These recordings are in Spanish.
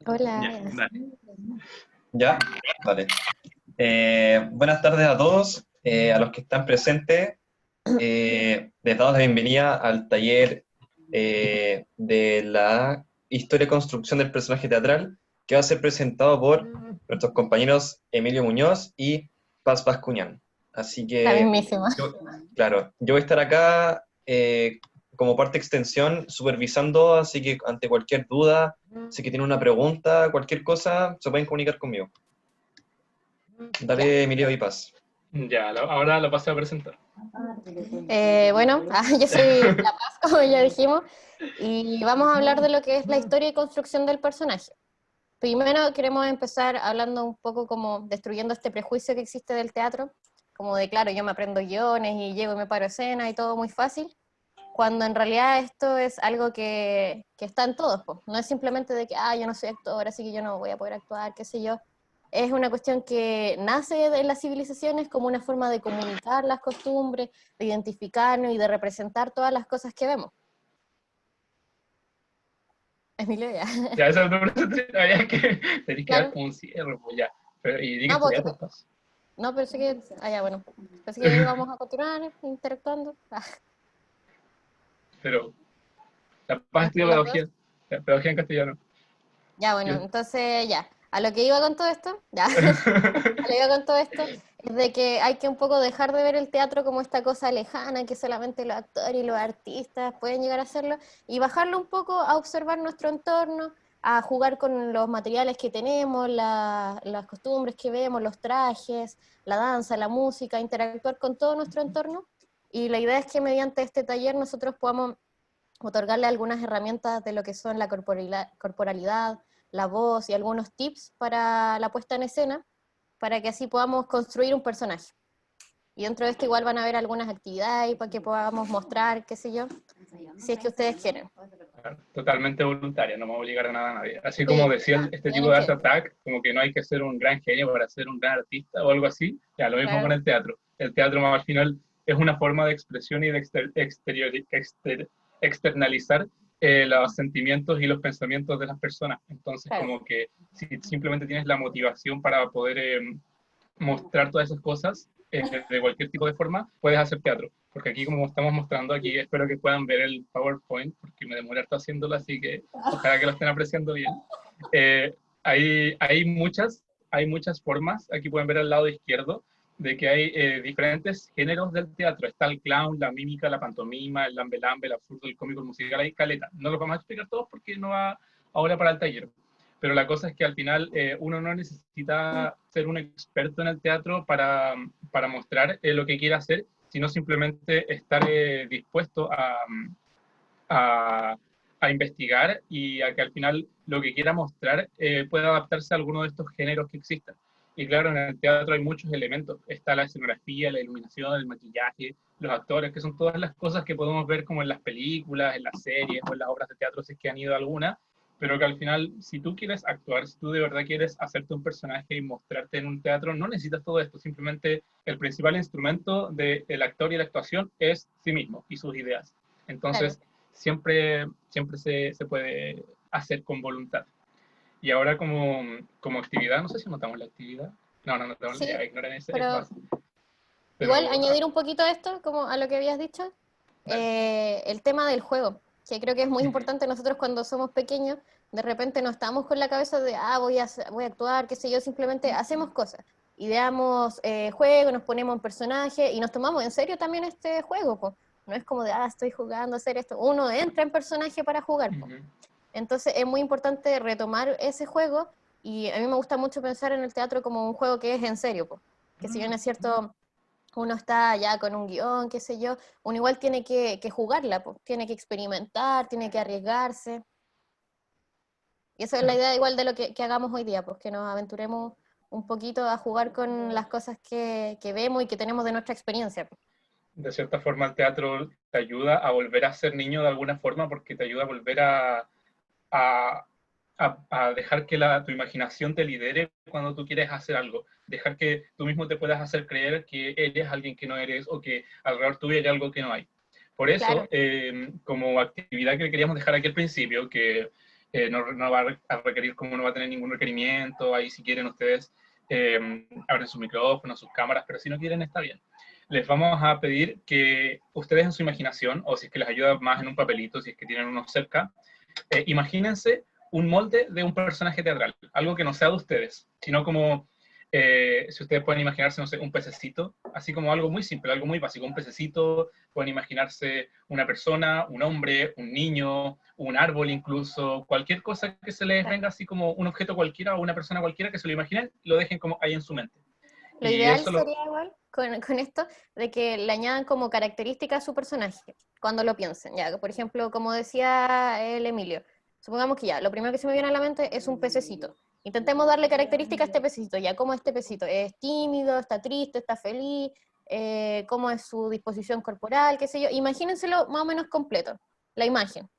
Hola. Ya, dale. Ya, vale. Buenas tardes a todos, a los que están presentes. Les damos la bienvenida al taller de la historia y construcción del personaje teatral, que va a ser presentado por nuestros compañeros Emilio Muñoz y Paz Bascuñán. Así La que, mismísima. claro, yo voy a estar acá como parte extensión supervisando, así que ante cualquier duda, si que tienen una pregunta, cualquier cosa, se pueden comunicar conmigo. Ya. Dale, Emilio y Paz. Ya, ahora lo paso a presentar. Bueno, yo soy La Paz, como ya dijimos, y vamos a hablar de lo que es la historia y construcción del personaje. Primero queremos empezar hablando un poco como destruyendo este prejuicio que existe del teatro, como de, claro, yo me aprendo guiones y llego y me paro a escena y todo muy fácil, cuando en realidad esto es algo que está en todos, po. No es simplemente de que, yo no soy actor, así que yo no voy a poder actuar, qué sé yo. Es una cuestión que nace de las civilizaciones como una forma de comunicar las costumbres, de identificarnos y de representar todas las cosas que vemos. Emilio, ya. Ya, esa es tu presentación. Había que tenés que dar Claro. como un cierre, pues ya. Pero, y di que No, pues, estudiar, pues paso. no, pensé que, ya, bueno, pensé que íbamos a continuar interactuando. Pero la paz ¿Están estudia las dos? pedagogía en castellano. Ya, bueno, Yo- entonces ya, a lo que iba con todo esto, ya, a lo que iba con todo esto, es de que hay que un poco dejar de ver el teatro como esta cosa lejana que solamente los actores y los artistas pueden llegar a hacerlo, y bajarlo un poco a observar nuestro entorno, a jugar con los materiales que tenemos, las costumbres que vemos, los trajes, la danza, la música, interactuar con todo nuestro entorno, y la idea es que mediante este taller nosotros podamos otorgarle algunas herramientas de lo que son la corporalidad, la voz y algunos tips para la puesta en escena, para que así podamos construir un personaje. Y dentro de esto igual van a haber algunas actividades para que podamos mostrar, qué sé yo, si es que ustedes quieren. Totalmente voluntaria, no me va a obligar a nada a nadie. Así como Sí, decía este tipo tienen de que, Art Attack, como que no hay que ser un gran genio para ser un gran artista o algo así, ya lo mismo con claro, el teatro. El teatro al final es una forma de expresión y de externalizar los sentimientos y los pensamientos de las personas. Entonces, claro, como que si simplemente tienes la motivación para poder mostrar todas esas cosas de cualquier tipo de forma, puedes hacer teatro. Porque aquí, como estamos mostrando aquí, espero que puedan ver el PowerPoint, porque me demoré harto haciéndolo, así que ojalá que lo estén apreciando bien. Eh, hay muchas formas, aquí pueden ver al lado izquierdo, de que hay diferentes géneros del teatro. Está el clown, la mímica, la pantomima, el lambe-lambe, el absurdo, el cómico, el musical, hay caleta. No los vamos a explicar todos porque no va ahora para el taller, pero la cosa es que al final uno no necesita ser un experto en el teatro para mostrar lo que quiere hacer, sino simplemente estar dispuesto a, a, investigar y a que al final lo que quiera mostrar pueda adaptarse a alguno de estos géneros que existan. Y claro, en el teatro hay muchos elementos. Está la escenografía, la iluminación, el maquillaje, los actores, que son todas las cosas que podemos ver como en las películas, en las series o en las obras de teatro, si es que han ido alguna, pero que al final, si tú quieres actuar, si tú de verdad quieres hacerte un personaje y mostrarte en un teatro, no necesitas todo esto, simplemente el principal instrumento del actor y la actuación es sí mismo y sus ideas. claro. Entonces, siempre se puede hacer con voluntad. Y ahora como actividad, no sé si notamos la actividad. No notamos, Sí, ya ignoran ese, es pero más. igual Pero añadir un poquito a esto, como a lo que habías dicho, dale. el tema del juego, que creo que es muy Uh -huh. importante nosotros cuando somos pequeños, de repente no estamos con la cabeza de, voy a actuar, qué sé yo, simplemente hacemos cosas, ideamos juegos, nos ponemos en personaje y nos tomamos en serio también este juego, po. No es como de, estoy jugando a hacer esto, uno entra en personaje para jugar, po. Entonces es muy importante retomar ese juego y a mí me gusta mucho pensar en el teatro como un juego que es en serio, po. Que si bien es cierto uno está ya con un guión, qué sé yo, uno igual tiene que jugarla, pues, tiene que experimentar, tiene que arriesgarse. Y esa es la idea igual de lo que hagamos hoy día, pues que nos aventuremos un poquito a jugar con las cosas que vemos y que tenemos de nuestra experiencia, pues. De cierta forma el teatro te ayuda a volver a ser niño de alguna forma porque te ayuda a volver a, a dejar que tu imaginación te lidere cuando tú quieres hacer algo, dejar que tú mismo te puedas hacer creer que eres alguien que no eres o que alrededor tuyo hay algo que no hay. Por Claro, eso, como actividad que queríamos dejar aquí al principio, que no va a requerir, como no va a tener ningún requerimiento, ahí si quieren ustedes abren sus micrófonos, sus cámaras, pero si no quieren está bien. Les vamos a pedir que ustedes en su imaginación, o si es que les ayuda más en un papelito, si es que tienen uno cerca, imagínense un molde de un personaje teatral, algo que no sea de ustedes, sino como, si ustedes pueden imaginarse, no sé, un pececito, así como algo muy simple, algo muy básico, un pececito, pueden imaginarse una persona, un hombre, un niño, un árbol incluso, cualquier cosa que se les venga así como un objeto cualquiera o una persona cualquiera que se lo imaginen, lo dejen como ahí en su mente. Lo Y ideal eso sería igual con esto, de que le añadan como característica a su personaje, cuando lo piensen. Ya, por ejemplo, como decía el Emilio, supongamos que ya, lo primero que se me viene a la mente es un pececito. Intentemos darle característica a este pececito, ya, ¿cómo este pececito? ¿Es tímido, está triste, está feliz? ¿Cómo es su disposición corporal? ¿Qué sé yo? Imagínenselo más o menos completo, la imagen.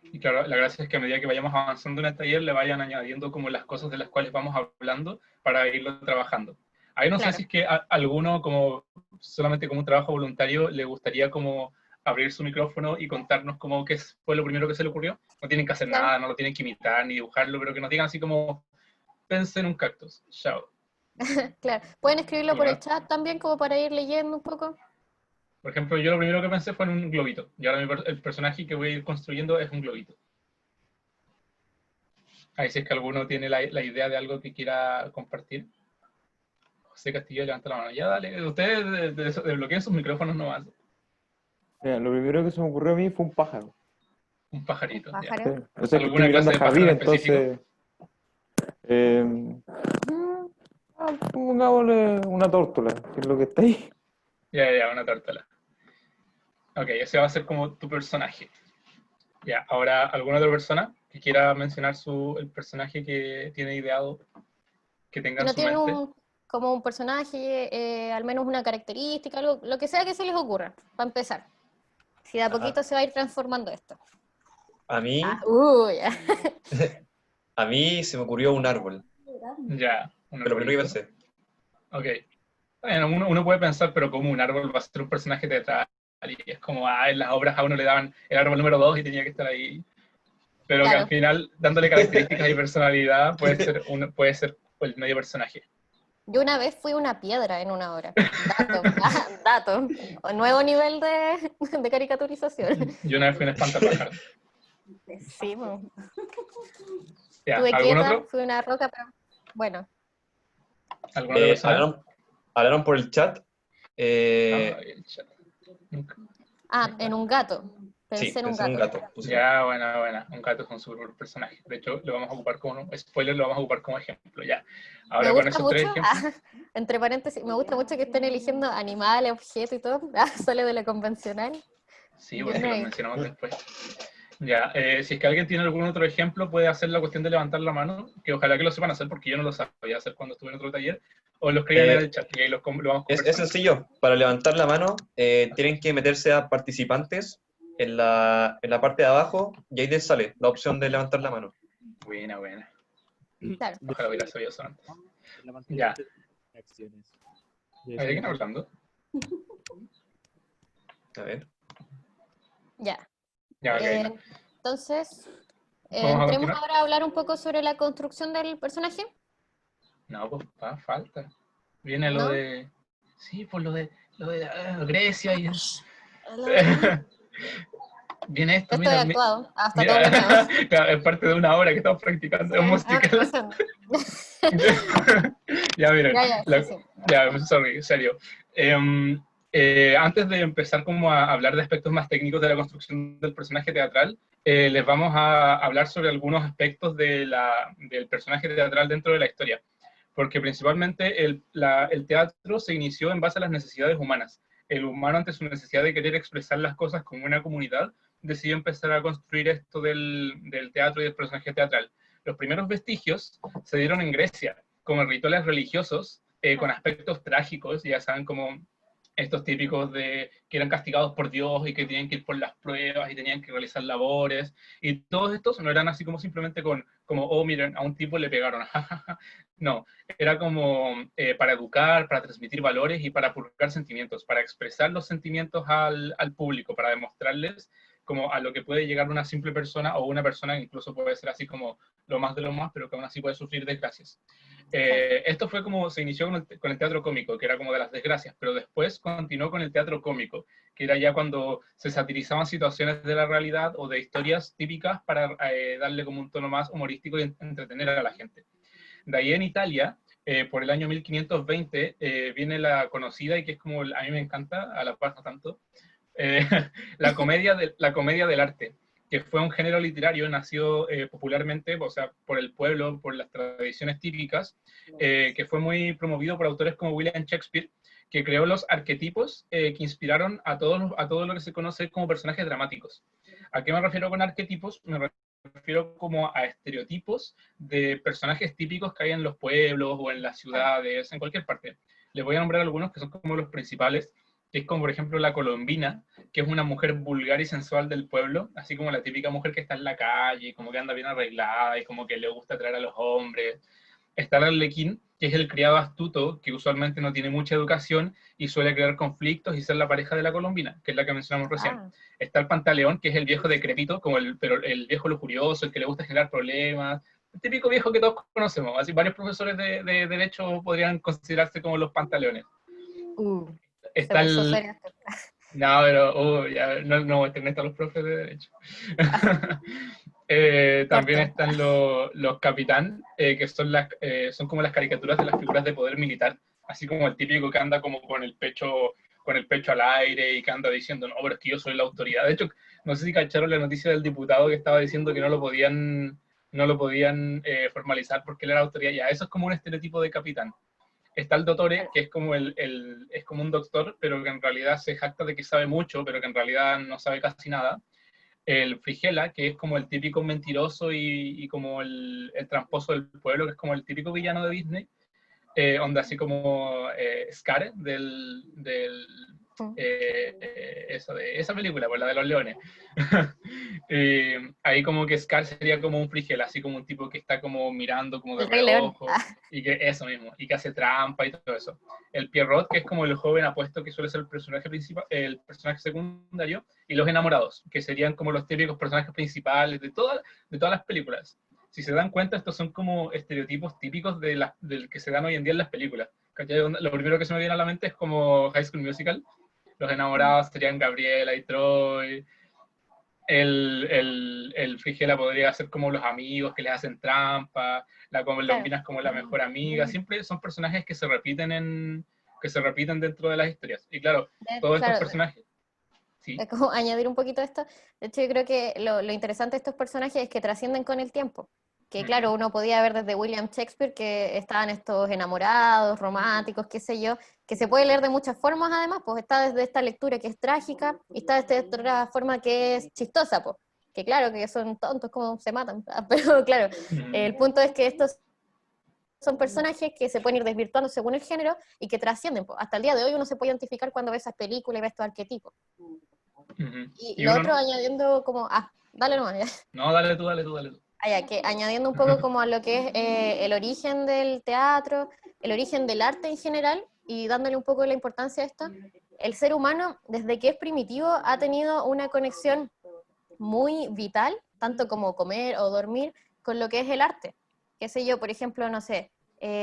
Y claro, la gracia es que a medida que vayamos avanzando en el taller le vayan añadiendo como las cosas de las cuales vamos hablando para irlo trabajando. Ahí no sé Claro. si es que a alguno, como solamente como un trabajo voluntario, le gustaría como abrir su micrófono y contarnos como qué fue lo primero que se le ocurrió. No tienen que hacer Claro. nada, no lo tienen que imitar ni dibujarlo, pero que nos digan así como, pensé en un cactus, chao. Claro. Pueden escribirlo por el ¿Verdad? chat también, como para ir leyendo un poco. Por ejemplo, yo lo primero que pensé fue en un globito. Y ahora el personaje que voy a ir construyendo es un globito. Ahí si es que alguno tiene la idea de algo que quiera compartir. José Castillo levanta la mano. Ya dale, ustedes desbloqueen sus micrófonos nomás. Mira, lo primero que se me ocurrió a mí fue un pájaro. Un pajarito, ya. Sí. Pájaro. O sea, que estoy ¿Alguna mirando clase al de pájaro jardín, en específico? entonces. Eh, pongámosle una tórtola, que es lo que está ahí. Ya, una tórtola. Ok, ese va a ser como tu personaje. Ya, ahora, ¿alguna otra persona que quiera mencionar el personaje que tiene ideado, que tenga Si en no su tienen mente? como un personaje, lo menos una característica, algo, lo que sea que se les ocurra, para empezar. Si de a Ajá. poquito se va a ir transformando esto. A mí, Ya. a mí se me ocurrió un árbol. Ya, un Fue lo primero que arbolito. pensé. Ok. Bueno, uno puede pensar, pero como un árbol va a ser un personaje teatral. Y es como, en las obras a uno le daban el árbol número 2 y tenía que estar ahí. Pero que al Claro. final, dándole características y personalidad, puede ser el medio personaje. Yo una vez fui una piedra en una obra. Dato, dato. Nuevo nivel de caricaturización. Yo una vez fui un espantapájaro. Sí, pues. Ya, Estuve ¿algún quieta, otro? fui una roca, pero bueno. ¿Alguna otra persona? Hablaron por el chat. Ay, el chat. En un gato. Sí, Pensé en un pensé en un gato. gato. Pusieron. Ya, buena. Un gato es un super personaje. De hecho, lo vamos a ocupar como, spoiler, lo vamos a ocupar como ejemplo, ya. Me Ahora con gusta esos tres mucho, ejemplos, entre paréntesis, me gusta mucho que estén eligiendo animales, objetos y todo. Sale de lo convencional. sí, Yo pues no que los he- mencionamos después. Ya, si es que alguien tiene algún otro ejemplo, puede hacer la cuestión de levantar la mano, que ojalá que lo sepan hacer porque yo no lo sabía hacer cuando estuve en otro taller, o lo escriben en Eh, el chat y ahí lo vamos es conversando. sencillo. Para levantar la mano, tienen que meterse a participantes en la parte de abajo y ahí les sale la opción de levantar la mano. Buena. Claro. Ojalá hubiera sabido eso antes. La Ya. manera de acciones. ¿Hay alguien hablando? A ver. Ya. Ya, ok. Entonces, ¿Vamos a entremos continuar? ahora a hablar un poco sobre la construcción del personaje, No, pues falta. Viene lo ¿no? de. Sí, pues lo de Grecia y. Viene esto, Esto he mira, actuado, hasta todo mira. planeado. Claro, es parte de una hora que estamos practicando, es Ah, musical. razón. Ya, miren, Ya, sí, sí. ya, sorry, serio. Antes de empezar como a hablar de aspectos más técnicos de la construcción del personaje teatral, les vamos a hablar sobre algunos aspectos del personaje teatral dentro de la historia. Porque principalmente el teatro se inició en base a las necesidades humanas. El humano, ante su necesidad de querer expresar las cosas como una comunidad, decidió empezar a construir esto del teatro y del personaje teatral. Los primeros vestigios se dieron en Grecia, como rituales religiosos, con aspectos trágicos, ya saben, como estos típicos de que eran castigados por Dios y que tenían que ir por las pruebas y tenían que realizar labores, y todos estos no eran así como simplemente oh, miren, a un tipo le pegaron, no, era como para educar, para transmitir valores y para purgar sentimientos, para expresar los sentimientos al público, para demostrarles como a lo que puede llegar una simple persona o una persona que incluso puede ser así como lo más de lo más, pero que aún así puede sufrir desgracias. Esto fue como se inició con el teatro cómico, que era como de las desgracias, pero después continuó con el teatro cómico, que era ya cuando se satirizaban situaciones de la realidad o de historias típicas para darle como un tono más humorístico y entretener a la gente. De ahí en Italia, por el año 1520, viene la conocida y que es como, a mí me encanta, a la paz no tanto, eh, la comedia del arte, que fue un género literario nacido popularmente, o sea, por el pueblo, por las tradiciones típicas, que fue muy promovido por autores como William Shakespeare, que creó los arquetipos que inspiraron a todo lo que se conoce como personajes dramáticos. ¿A qué me refiero con arquetipos? Me refiero como a estereotipos de personajes típicos que hay en los pueblos o en las ciudades, en cualquier parte. Les voy a nombrar algunos que son como los principales, que es como por ejemplo la colombina, que es una mujer vulgar y sensual del pueblo, así como la típica mujer que está en la calle, como que anda bien arreglada y como que le gusta atraer a los hombres. Está el arlequín, que es el criado astuto, que usualmente no tiene mucha educación y suele crear conflictos y ser la pareja de la colombina, que es la que mencionamos recién. Ah, Está el pantaleón, que es el viejo decrépito, como pero el viejo lujurioso, el que le gusta generar problemas, el típico viejo que todos conocemos. Así varios profesores de derecho podrían considerarse como los pantaleones. se Está puso el... seria. No, pero ya, no están los profes de derecho. También Corta. están los capitán, que son como las caricaturas de las figuras de poder militar, así como el típico que anda como con el pecho al aire y que anda diciendo, no, pero es que yo soy la autoridad. De hecho, no sé si cacharon la noticia del diputado que estaba diciendo que no lo podían formalizar porque él era autoridad. Ya, eso es como un estereotipo de capitán. Está el dottore, que es como, es como un doctor, pero que en realidad se jacta de que sabe mucho, pero que en realidad no sabe casi nada. El Frigela, que es como el típico mentiroso y como el tramposo del pueblo, que es como el típico villano de Disney, onda así como Scar eso de esa película, pues la de los leones. Ahí como que Scar sería como un Frigela, así como un tipo que está como mirando como de El Rey León. reojo, y que eso mismo, y que hace trampa y todo eso. El Pierrot, que es como el joven apuesto que suele ser el personaje principal, el personaje secundario, y los enamorados, que serían como los típicos personajes principales de todas las películas. Si se dan cuenta, estos son como estereotipos típicos del que se dan hoy en día en las películas. ¿Cachai? Lo primero que se me viene a la mente es como High School Musical. Los enamorados serían Gabriela y Troy. El Frigela podría ser como los amigos que les hacen trampa. La Claro. Colombina es como la mejor amiga. Siempre son personajes que se repiten dentro de las historias. Y claro, todos estos Claro, personajes, sí. es como añadir un poquito esto. De hecho, yo creo que lo interesante de estos personajes es que trascienden con el tiempo. Que claro, uno podía ver desde William Shakespeare que estaban estos enamorados, románticos, qué sé yo, que se puede leer de muchas formas además, pues está desde esta lectura que es trágica y está desde otra forma que es chistosa, pues. Que claro, que son tontos como se matan, pero claro, el punto es que estos son personajes que se pueden ir desvirtuando según el género y que trascienden, pues. Hasta el día de hoy uno se puede identificar cuando ve esas películas y ve estos arquetipos. Y Y lo uno otro no. añadiendo como, dale nomás, ya. No, dale tú, dale tú, dale tú. Que añadiendo un poco como a lo que es el origen del teatro, el origen del arte en general, y dándole un poco la importancia a esto, el ser humano, desde que es primitivo, ha tenido una conexión muy vital, tanto como comer o dormir, con lo que es el arte. Qué sé yo, por ejemplo, no sé,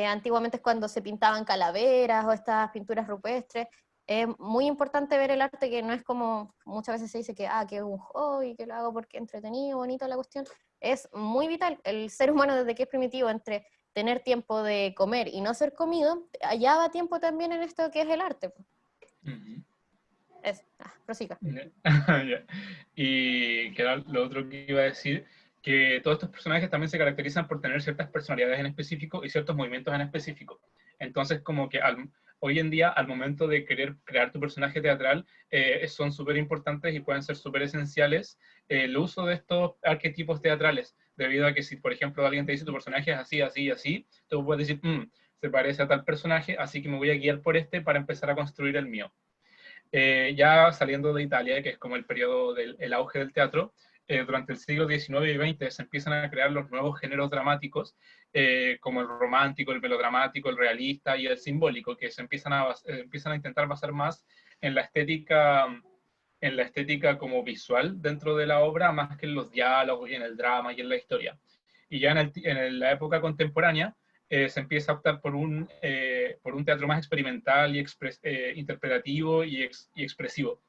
antiguamente es cuando se pintaban calaveras o estas pinturas rupestres. Es muy importante ver el arte, que no es como muchas veces se dice que es un hobby, que lo hago porque es entretenido, bonito la cuestión. Es muy vital. El ser humano desde que es primitivo, entre tener tiempo de comer y no ser comido, hallaba tiempo también en esto que es el arte. Prosiga. Ya. Y que era lo otro que iba a decir, que todos estos personajes también se caracterizan por tener ciertas personalidades en específico y ciertos movimientos en específico. Entonces, como que hoy en día, al momento de querer crear tu personaje teatral, son súper importantes y pueden ser súper esenciales el uso de estos arquetipos teatrales, debido a que si, por ejemplo, alguien te dice tu personaje es así, así, así, tú puedes decir, se parece a tal personaje, así que me voy a guiar por este para empezar a construir el mío. Ya saliendo de Italia, que es como el periodo del auge del teatro, durante el siglo XIX y XX se empiezan a crear los nuevos géneros dramáticos, como el romántico, el melodramático, el realista y el simbólico, que se empiezan a intentar basar más en la estética en la estética como visual dentro de la obra, más que en los diálogos y en el drama y en la historia. Y ya en la época contemporánea se empieza a optar por un teatro más experimental y interpretativo y expresivo.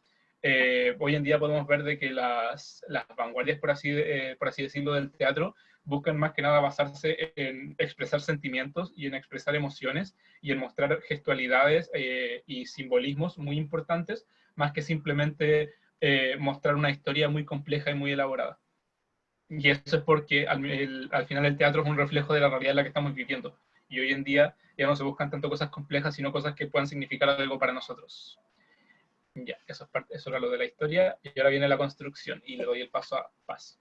Hoy en día podemos ver de que las vanguardias, por así decirlo, del teatro buscan más que nada basarse en expresar sentimientos y en expresar emociones y en mostrar gestualidades y simbolismos muy importantes, más que simplemente mostrar una historia muy compleja y muy elaborada. Y eso es porque al final el teatro es un reflejo de la realidad en la que estamos viviendo. Y hoy en día ya no se buscan tanto cosas complejas, sino cosas que puedan significar algo para nosotros. Ya, eso era lo de la historia. Y ahora viene la construcción. Y le doy el paso a Paz.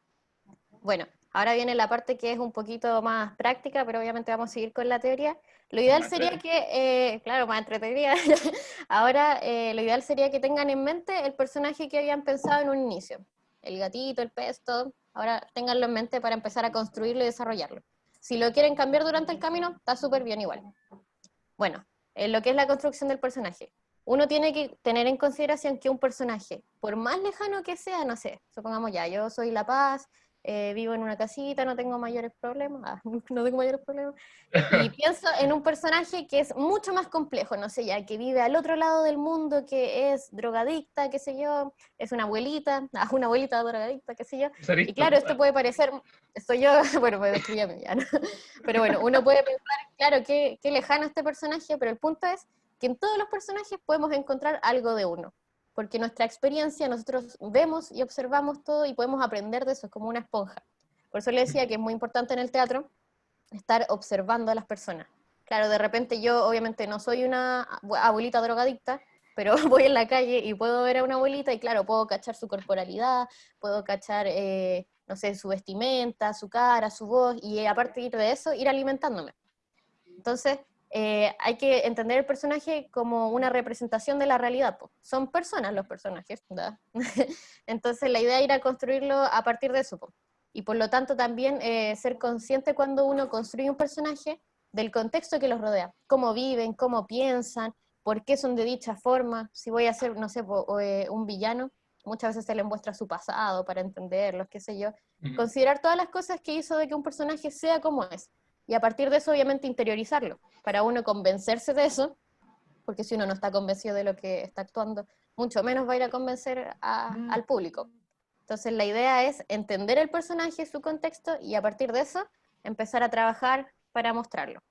Bueno, ahora viene la parte que es un poquito más práctica, pero obviamente vamos a seguir con la teoría. Lo ideal sería que, claro, más entretenida. Ahora, lo ideal sería que tengan en mente el personaje que habían pensado en un inicio. El gatito, el pez, todo. Ahora ténganlo en mente para empezar a construirlo y desarrollarlo. Si lo quieren cambiar durante el camino, está súper bien igual. Bueno, lo que es la construcción del personaje. Uno tiene que tener en consideración que un personaje, por más lejano que sea, no sé, supongamos ya, yo soy La Paz, vivo en una casita, no tengo mayores problemas, no tengo mayores problemas, y pienso en un personaje que es mucho más complejo, no sé, ya que vive al otro lado del mundo, que es drogadicta, qué sé yo, es una abuelita drogadicta, qué sé yo, y claro, esto puede parecer, soy yo, bueno, me describí a mí ya, ¿no? Pero bueno, uno puede pensar, claro, qué lejano este personaje, pero el punto es que en todos los personajes podemos encontrar algo de uno, porque nuestra experiencia, nosotros vemos y observamos todo y podemos aprender de eso, es como una esponja. Por eso le decía que es muy importante en el teatro estar observando a las personas. Claro, de repente yo obviamente no soy una abuelita drogadicta, pero voy en la calle y puedo ver a una abuelita y claro, puedo cachar su corporalidad, puedo cachar, no sé, su vestimenta, su cara, su voz, y a partir de eso ir alimentándome. Entonces, hay que entender el personaje como una representación de la realidad. Po. Son personas los personajes, ¿verdad? Entonces, la idea era construirlo a partir de eso. Po. Y por lo tanto, también ser consciente cuando uno construye un personaje del contexto que los rodea. Cómo viven, cómo piensan, por qué son de dicha forma. Si voy a ser, no sé, un villano, muchas veces se le muestra su pasado para entenderlos, qué sé yo. Considerar todas las cosas que hizo de que un personaje sea como es. Y a partir de eso, obviamente, interiorizarlo, para uno convencerse de eso, porque si uno no está convencido de lo que está actuando, mucho menos va a ir a convencer al público. Entonces, la idea es entender el personaje, su contexto, y a partir de eso, empezar a trabajar para mostrarlo.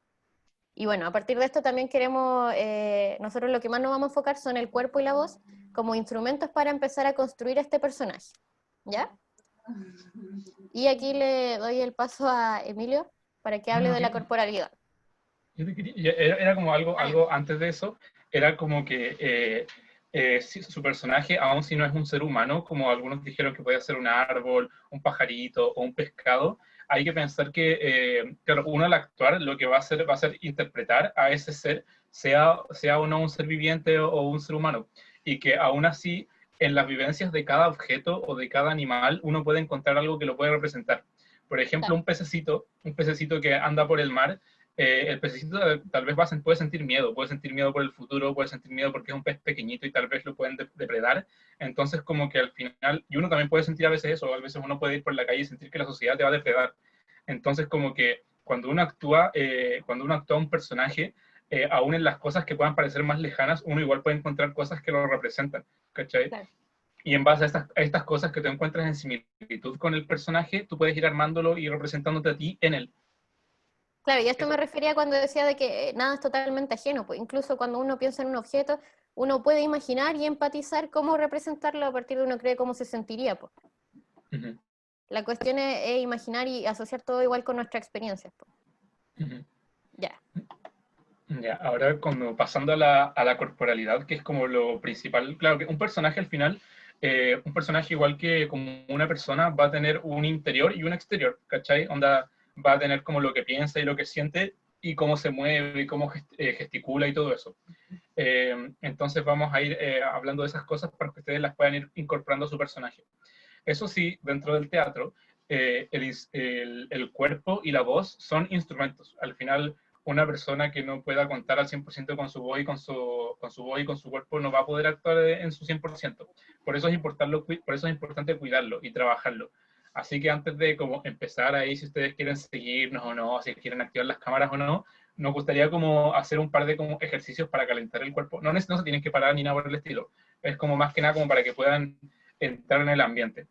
Y bueno, a partir de esto también queremos, nosotros lo que más nos vamos a enfocar son el cuerpo y la voz como instrumentos para empezar a construir este personaje. ¿Ya? Y aquí le doy el paso a Emilio para que hable de la corporalidad. Era como algo antes de eso, era como que su personaje, aun si no es un ser humano, como algunos dijeron que puede ser un árbol, un pajarito o un pescado, hay que pensar que, claro, uno al actuar lo que va a hacer interpretar a ese ser, sea o no un ser viviente o un ser humano, y que aún así, en las vivencias de cada objeto o de cada animal, uno puede encontrar algo que lo puede representar. Por ejemplo, claro. un pececito que anda por el mar, el pececito tal vez puede sentir miedo por el futuro, puede sentir miedo porque es un pez pequeñito y tal vez lo pueden depredar. Entonces, como que al final, y uno también puede sentir a veces eso, a veces uno puede ir por la calle y sentir que la sociedad te va a depredar. Entonces, como que cuando uno actúa un personaje, aún en las cosas que puedan parecer más lejanas, uno igual puede encontrar cosas que lo representan, ¿cachai? Claro. Y en base a estas cosas que te encuentras en similitud con el personaje, tú puedes ir armándolo y representándote a ti en él. Claro, y a esto me refería cuando decía de que nada es totalmente ajeno, pues incluso cuando uno piensa en un objeto, uno puede imaginar y empatizar cómo representarlo a partir de uno cree cómo se sentiría. Pues. Uh-huh. La cuestión es imaginar y asociar todo igual con nuestra experiencia. Pues. Uh-huh. Ya. Ya, ahora como pasando a la corporalidad, que es como lo principal, claro, que un personaje al final, un personaje igual que como una persona va a tener un interior y un exterior, ¿cachai? Onda, va a tener como lo que piensa y lo que siente y cómo se mueve y cómo gesticula y todo eso. Entonces vamos a ir hablando de esas cosas para que ustedes las puedan ir incorporando a su personaje. Eso sí, dentro del teatro, el cuerpo y la voz son instrumentos. Al final, una persona que no pueda contar al 100% con su voz y con su cuerpo no va a poder actuar en su 100%. Por eso es importante cuidarlo y trabajarlo. Así que antes de como empezar ahí, si ustedes quieren seguirnos o no, si quieren activar las cámaras o no, nos gustaría como hacer un par de como ejercicios para calentar el cuerpo. No se tienen que parar ni nada por el estilo. Es como más que nada como para que puedan entrar en el ambiente.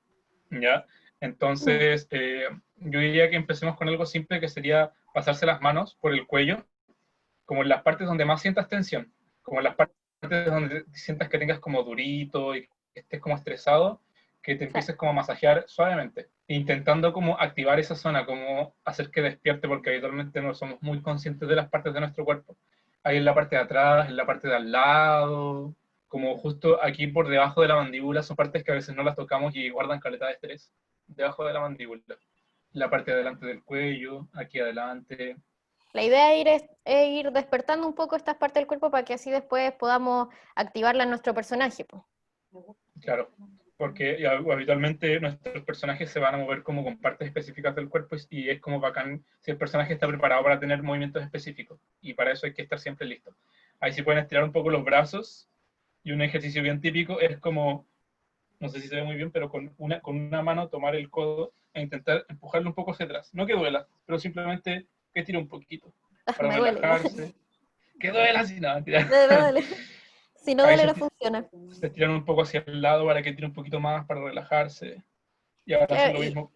¿Ya? Entonces, yo diría que empecemos con algo simple, que sería pasarse las manos por el cuello, como en las partes donde más sientas tensión, como en las partes donde sientas que tengas como durito y que estés como estresado, que te empieces como a masajear suavemente, intentando como activar esa zona, como hacer que despierte, porque habitualmente no somos muy conscientes de las partes de nuestro cuerpo. Ahí en la parte de atrás, en la parte de al lado, como justo aquí por debajo de la mandíbula, son partes que a veces no las tocamos y guardan caleta de estrés, debajo de la mandíbula. La parte de adelante del cuello, aquí adelante. La idea es ir despertando un poco estas partes del cuerpo para que así después podamos activarla en nuestro personaje, po. Claro, porque habitualmente nuestros personajes se van a mover como con partes específicas del cuerpo y es como bacán si el personaje está preparado para tener movimientos específicos, y para eso hay que estar siempre listo. Ahí sí pueden estirar un poco los brazos, y un ejercicio bien típico es como, no sé si se ve muy bien, pero con una mano tomar el codo e intentar empujarlo un poco hacia atrás. No que duela, pero simplemente que tire un poquito para Me duele. relajarse. Que duela, si no, mentira. Me duele. Si no Ahí duele, no funciona. se tiran un poco hacia el lado para que tire un poquito más, para relajarse. Y ahora Claro, hacer lo mismo.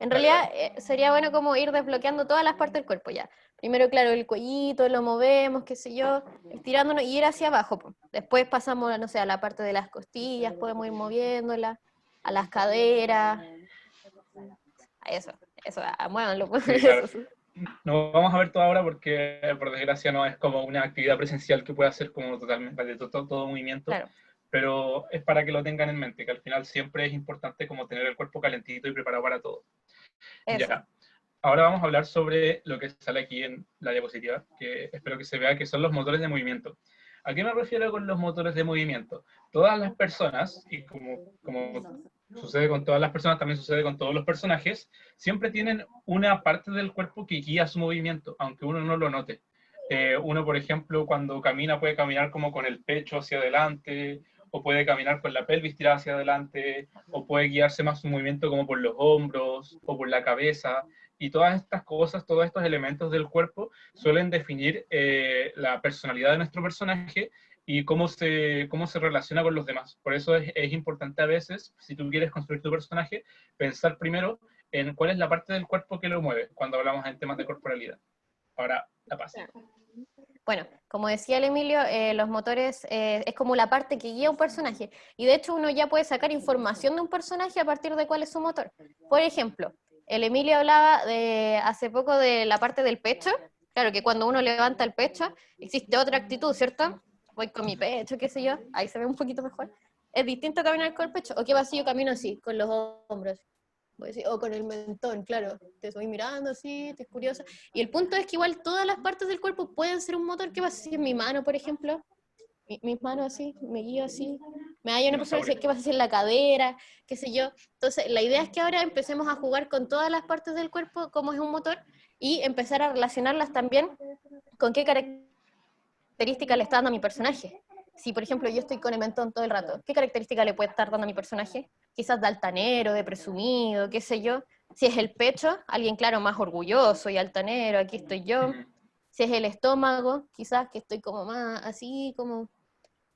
en realidad sería bueno como ir desbloqueando todas las partes del cuerpo ya. Primero, claro, el cuellito, lo movemos, qué sé yo, estirándonos y ir hacia abajo, po. Después pasamos, no sé, a la parte de las costillas, podemos ir moviéndola, a las caderas, a eso, muévanlo. Sí, claro. No vamos a ver todo ahora porque, por desgracia, no es como una actividad presencial que pueda hacer como totalmente de todo movimiento. Claro. Pero es para que lo tengan en mente, que al final siempre es importante como tener el cuerpo calentito y preparado para todo. Eso. Ya. Ahora vamos a hablar sobre lo que sale aquí en la diapositiva, que espero que se vea, que son los motores de movimiento. ¿A qué me refiero con los motores de movimiento? Todas las personas, y como sucede con todas las personas, también sucede con todos los personajes, siempre tienen una parte del cuerpo que guía su movimiento, aunque uno no lo note. Uno, por ejemplo, cuando camina puede caminar como con el pecho hacia adelante, o puede caminar con la pelvis tirada hacia adelante, o puede guiarse más su movimiento como por los hombros o por la cabeza. Y todas estas cosas, todos estos elementos del cuerpo suelen definir la personalidad de nuestro personaje y cómo se relaciona con los demás. Por eso es importante a veces, si tú quieres construir tu personaje, pensar primero en cuál es la parte del cuerpo que lo mueve cuando hablamos en temas de corporalidad. Ahora, la paz. Bueno, como decía el Emilio, los motores es como la parte que guía un personaje. Y de hecho uno ya puede sacar información de un personaje a partir de cuál es su motor. Por ejemplo, el Emilio hablaba hace poco de la parte del pecho. Claro que cuando uno levanta el pecho, existe otra actitud, ¿cierto? Voy con mi pecho, qué sé yo, ahí se ve un poquito mejor. Es distinto caminar con el pecho, o qué pasa si yo camino así, con los hombros. O con el mentón, claro, te estoy mirando así, estoy curiosa. Y el punto es que igual todas las partes del cuerpo pueden ser un motor. ¿Qué pasa si en mi mano, por ejemplo? Mis manos así, me guío así. Me hay una persona que ¿qué pasa si en la cadera? ¿Qué sé yo? Entonces, la idea es que ahora empecemos a jugar con todas las partes del cuerpo como es un motor y empezar a relacionarlas también con qué características le está dando a mi personaje. Si, por ejemplo, yo estoy con el mentón todo el rato, ¿qué característica le puede estar dando a mi personaje? Quizás de altanero, de presumido, qué sé yo. Si es el pecho, alguien, claro, más orgulloso y altanero, aquí estoy yo. Si es el estómago, quizás que estoy como más así, como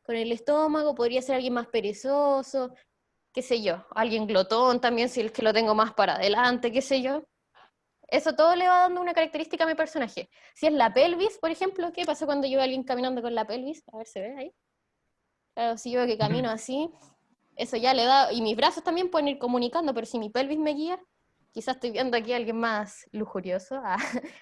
con el estómago, podría ser alguien más perezoso, qué sé yo. Alguien glotón también, si es que lo tengo más para adelante, qué sé yo. Eso todo le va dando una característica a mi personaje. Si es la pelvis, por ejemplo, ¿qué pasa cuando yo veo a alguien caminando con la pelvis? A ver, ¿se ve ahí? Claro, si yo veo que camino así, eso ya le da, y mis brazos también pueden ir comunicando, pero si mi pelvis me guía, quizás estoy viendo aquí a alguien más lujurioso,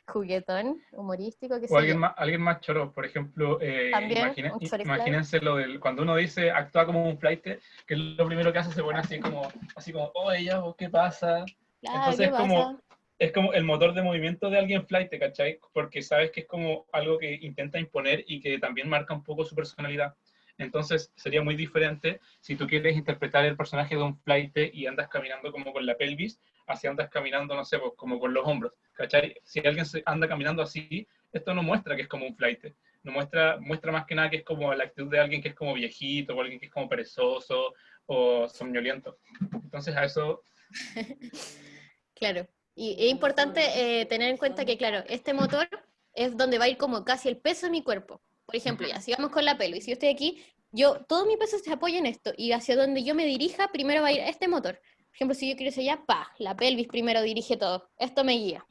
juguetón, humorístico, qué O sé yo. alguien más choro, por ejemplo, También, imagínense cuando uno dice actúa como un flight, que es lo primero que hace, se pone así como, oh, ella, ¿qué pasa? Claro, Entonces ¿qué pasa? es como el motor de movimiento de alguien flight, ¿cachai? Porque sabes que es como algo que intenta imponer y que también marca un poco su personalidad. Entonces sería muy diferente si tú quieres interpretar el personaje de un flight y andas caminando como con la pelvis, así andas caminando, no sé, pues, como con los hombros, ¿cachai? Si alguien anda caminando así, esto no muestra que es como un flaite. No muestra más que nada que es como la actitud de alguien que es como viejito, o alguien que es como perezoso, o somnoliento. Entonces a eso... Claro. Y es importante tener en cuenta que, claro, este motor es donde va a ir como casi el peso de mi cuerpo. Por ejemplo, ya, si vamos con la pelvis, si yo estoy aquí, todo mi peso se apoya en esto, y hacia donde yo me dirija, primero va a ir este motor. Por ejemplo, si yo quiero ir hacia allá, pa, la pelvis primero dirige todo. Esto me guía.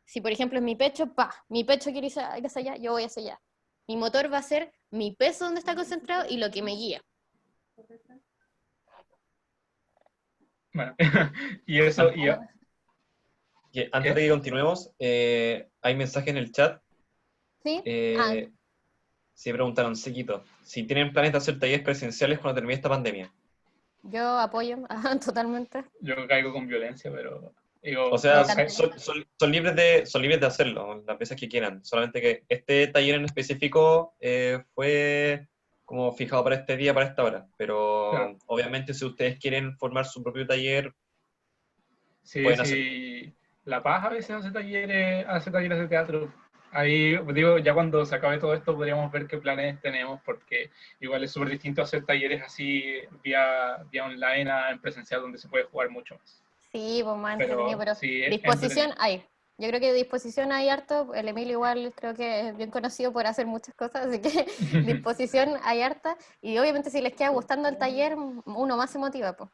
Si, por ejemplo, es mi pecho, pa, mi pecho quiere ir hacia allá, yo voy hacia allá. Mi motor va a ser mi peso donde está concentrado y lo que me guía. Bueno, y eso... Y antes de que continuemos, hay mensaje en el chat. ¿Sí? Se preguntaron, Sequito, si tienen planes de hacer talleres presenciales cuando termine esta pandemia. Yo apoyo, totalmente. Yo caigo con violencia, pero... Digo, O sea, Me son libres de hacerlo las veces que quieran. Solamente que este taller en específico fue como fijado para este día, para esta hora. Pero claro. obviamente si ustedes quieren formar su propio taller, Sí, pueden hacerlo. sí. La Paz a veces hace talleres de teatro. Ahí, digo, ya cuando se acabe todo esto podríamos ver qué planes tenemos, porque igual es súper distinto hacer talleres así vía online en presencial, donde se puede jugar mucho más. Sí, pues más entretenido, pero sí, disposición hay. Yo creo que disposición hay harto. El Emilio igual creo que es bien conocido por hacer muchas cosas, así que disposición hay harta. Y obviamente si les queda gustando el taller, uno más se motiva, pues.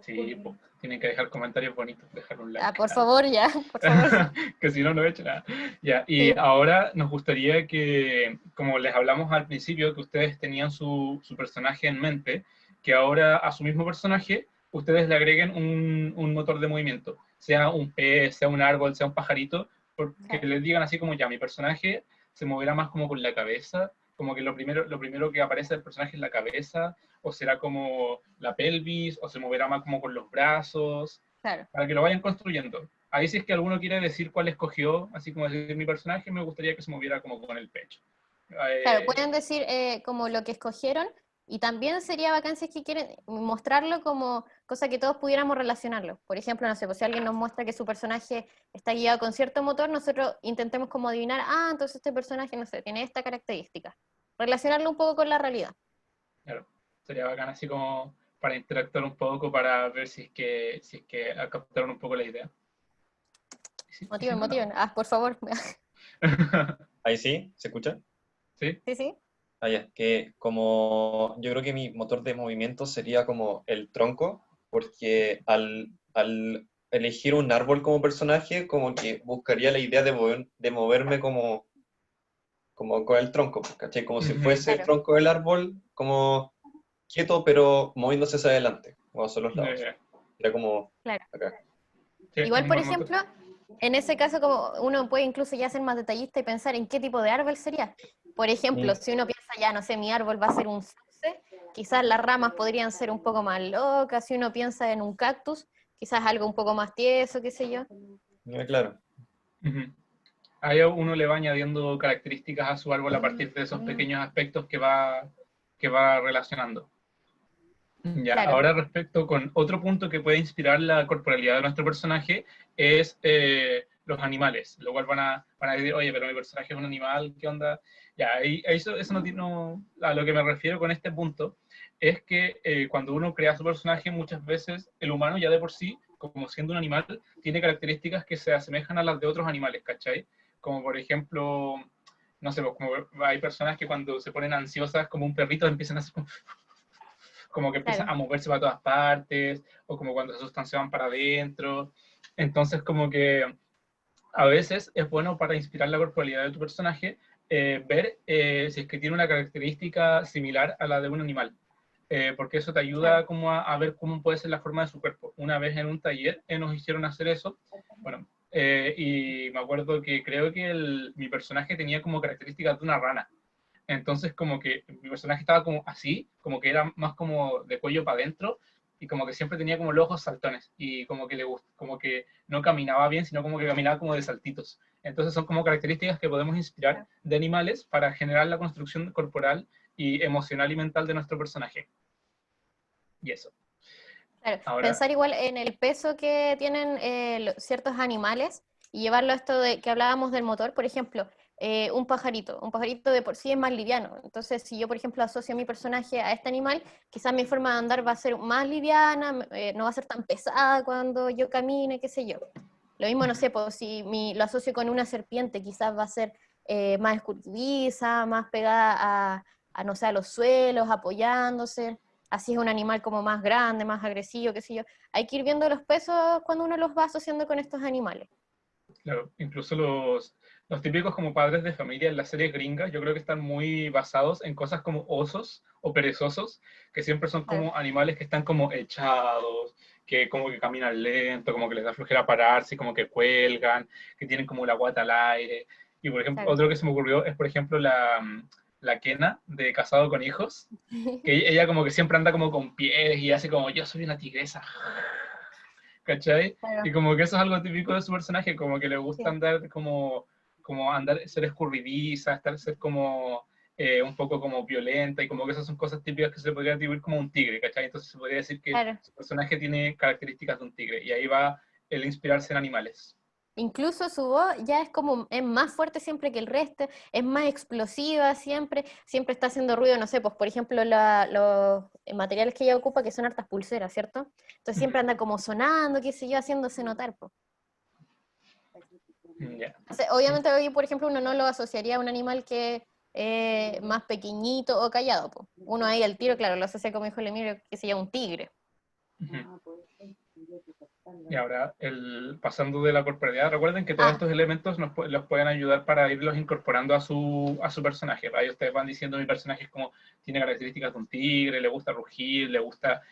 Sí, pues, tienen que dejar comentarios bonitos, dejar un like. Ah, por favor, ya, por favor. Que si no, no he hecho nada. Ya, y Sí. ahora nos gustaría que, como les hablamos al principio, que ustedes tenían su personaje en mente, que ahora a su mismo personaje ustedes le agreguen un motor de movimiento, sea un pez, sea un árbol, sea un pajarito, porque les digan así como ya, mi personaje se moverá más como con la cabeza, como que lo primero que aparece del personaje es la cabeza, o será como la pelvis, o se moverá más como con los brazos, Claro. para que lo vayan construyendo. Ahí si es que alguno quiere decir cuál escogió, así como decir mi personaje, me gustaría que se moviera como con el pecho. Claro, pueden decir como lo que escogieron, y también sería bacán si es que quieren mostrarlo como cosa que todos pudiéramos relacionarlo. Por ejemplo, no sé, pues si alguien nos muestra que su personaje está guiado con cierto motor, nosotros intentemos como adivinar, entonces este personaje, no sé, tiene esta característica. Relacionarlo un poco con la realidad. Claro, sería bacán así como para interactuar un poco, para ver si es que captaron un poco la idea. Motiven, motiven. Por favor. Ahí sí, ¿se escucha? ¿Sí? Sí, sí. Ya, que como yo creo que mi motor de movimiento sería como el tronco, porque al elegir un árbol como personaje, como que buscaría la idea de moverme como con el tronco, ¿cachai? Como si fuese el Claro. tronco del árbol, como quieto, pero moviéndose hacia adelante, o hacia los lados. Era como Claro. acá. Sí, Igual, por ejemplo, en ese caso, como uno puede incluso ya ser más detallista y pensar en qué tipo de árbol sería. Por ejemplo, si uno piensa ya, no sé, mi árbol va a ser un sauce, quizás las ramas podrían ser un poco más locas. Si uno piensa en un cactus, quizás algo un poco más tieso, qué sé yo. Claro. Ahí uno le va añadiendo características a su árbol a partir de esos pequeños aspectos que va relacionando. Ya, Claro. ahora respecto con otro punto que puede inspirar la corporalidad de nuestro personaje es los animales, lo cual van a decir, oye, pero mi personaje es un animal, ¿qué onda? Ya, eso a lo que me refiero con este punto es que cuando uno crea su personaje, muchas veces el humano ya de por sí, como siendo un animal, tiene características que se asemejan a las de otros animales, ¿cachai? Como por ejemplo, no sé, pues, como hay personas que cuando se ponen ansiosas como un perrito empiezan a hacer como que empiezan a moverse para todas partes, o como cuando se asustan se van para adentro. Entonces, como que a veces es bueno para inspirar la corporalidad de tu personaje ver si es que tiene una característica similar a la de un animal. Porque eso te ayuda como a ver cómo puede ser la forma de su cuerpo. Una vez en un taller nos hicieron hacer eso, bueno, y me acuerdo que creo que mi personaje tenía como características de una rana. Entonces como que mi personaje estaba como así, como que era más como de cuello para adentro, y como que siempre tenía como los ojos saltones, y como que como que no caminaba bien, sino como que caminaba como de saltitos. Entonces son como características que podemos inspirar de animales para generar la construcción corporal y emocional y mental de nuestro personaje. Y eso. Claro, Ahora, pensar igual en el peso que tienen ciertos animales y llevarlo a esto de que hablábamos del motor. Por ejemplo, un pajarito. Un pajarito de por sí es más liviano. Entonces, si yo, por ejemplo, asocio a mi personaje a este animal, quizás mi forma de andar va a ser más liviana, no va a ser tan pesada cuando yo camine, qué sé yo. Lo mismo, no sé, pues, si lo asocio con una serpiente, quizás va a ser más escurridiza, más pegada no sé, a los suelos, apoyándose. Así es un animal como más grande, más agresivo, qué sé yo. Hay que ir viendo los pesos cuando uno los va asociando con estos animales. Claro, incluso los típicos como padres de familia en las series gringas, yo creo que están muy basados en cosas como osos o perezosos, que siempre son Claro. como animales que están como echados, que como que caminan lento, como que les da flojera pararse, como que cuelgan, que tienen como la guata al aire. Y por ejemplo, Claro. otro que se me ocurrió es, por ejemplo, la Kena de Casado con Hijos, que ella como que siempre anda como con pies y hace como, yo soy una tigresa. ¿Cachai? Claro. Y como que eso es algo típico de su personaje, como que le gusta Sí. andar como andar, ser escurridiza, ser como un poco como violenta, y como que esas son cosas típicas que se le podría atribuir como un tigre, ¿cachai? Entonces se podría decir que Claro. su personaje tiene características de un tigre, y ahí va el inspirarse en animales. Incluso su voz ya es más fuerte siempre que el resto, es más explosiva siempre, siempre está haciendo ruido, no sé, pues por ejemplo los materiales que ella ocupa que son hartas pulseras, ¿cierto? Entonces siempre anda como sonando, qué sé yo, haciéndose notar, pues. Ya. Entonces, obviamente hoy, por ejemplo, uno no lo asociaría a un animal que más pequeñito o callado, pues. Uno ahí al tiro, claro, lo asocia como hijo le miro, que se llama un tigre. Y ahora, pasando de la corporalidad, recuerden que todos Ah, estos elementos los pueden ayudar para irlos incorporando a su personaje. Ahí ustedes van diciendo, mi personaje es como, tiene características de un tigre, le gusta rugir, le gusta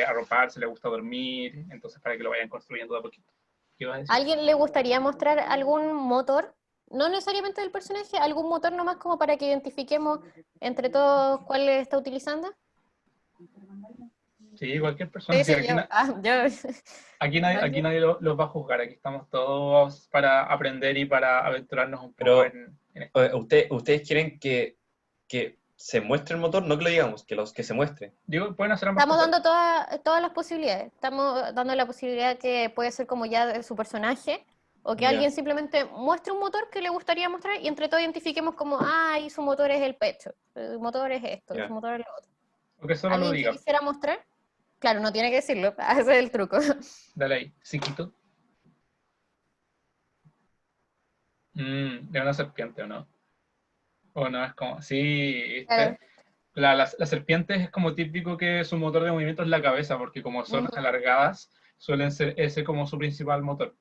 arroparse, le gusta dormir, entonces para que lo vayan construyendo de a poquito. ¿Qué vas a ¿a decir? alguien le gustaría mostrar algún motor? No necesariamente del personaje, algún motor nomás como para que identifiquemos entre todos cuál le está utilizando. Sí, cualquier persona. Sí, Sí, sí, yo. Yo. aquí nadie los va a juzgar, aquí estamos todos para aprender y para aventurarnos un poco Pero en esto. ustedes quieren que se muestre el motor, no que lo digamos, que se muestre. Digo, pueden hacer ambas Estamos cosas. dando todas las posibilidades. Estamos dando la posibilidad que puede ser como ya de su personaje, o que Ya, alguien simplemente muestre un motor que le gustaría mostrar y entre todos identifiquemos como, y su motor es el pecho, su motor es esto, su ya. motor es lo otro. O que solo lo ¿Alguien que diga. quisiera mostrar? Claro, no tiene que decirlo, ese es el truco. Dale ahí, Psiquito. De una serpiente, ¿o no? O no, es como, sí, Claro. ¿viste? Las serpientes es como típico que su motor de movimiento es la cabeza, porque como son Ujú, alargadas, suelen ser ese como su principal motor.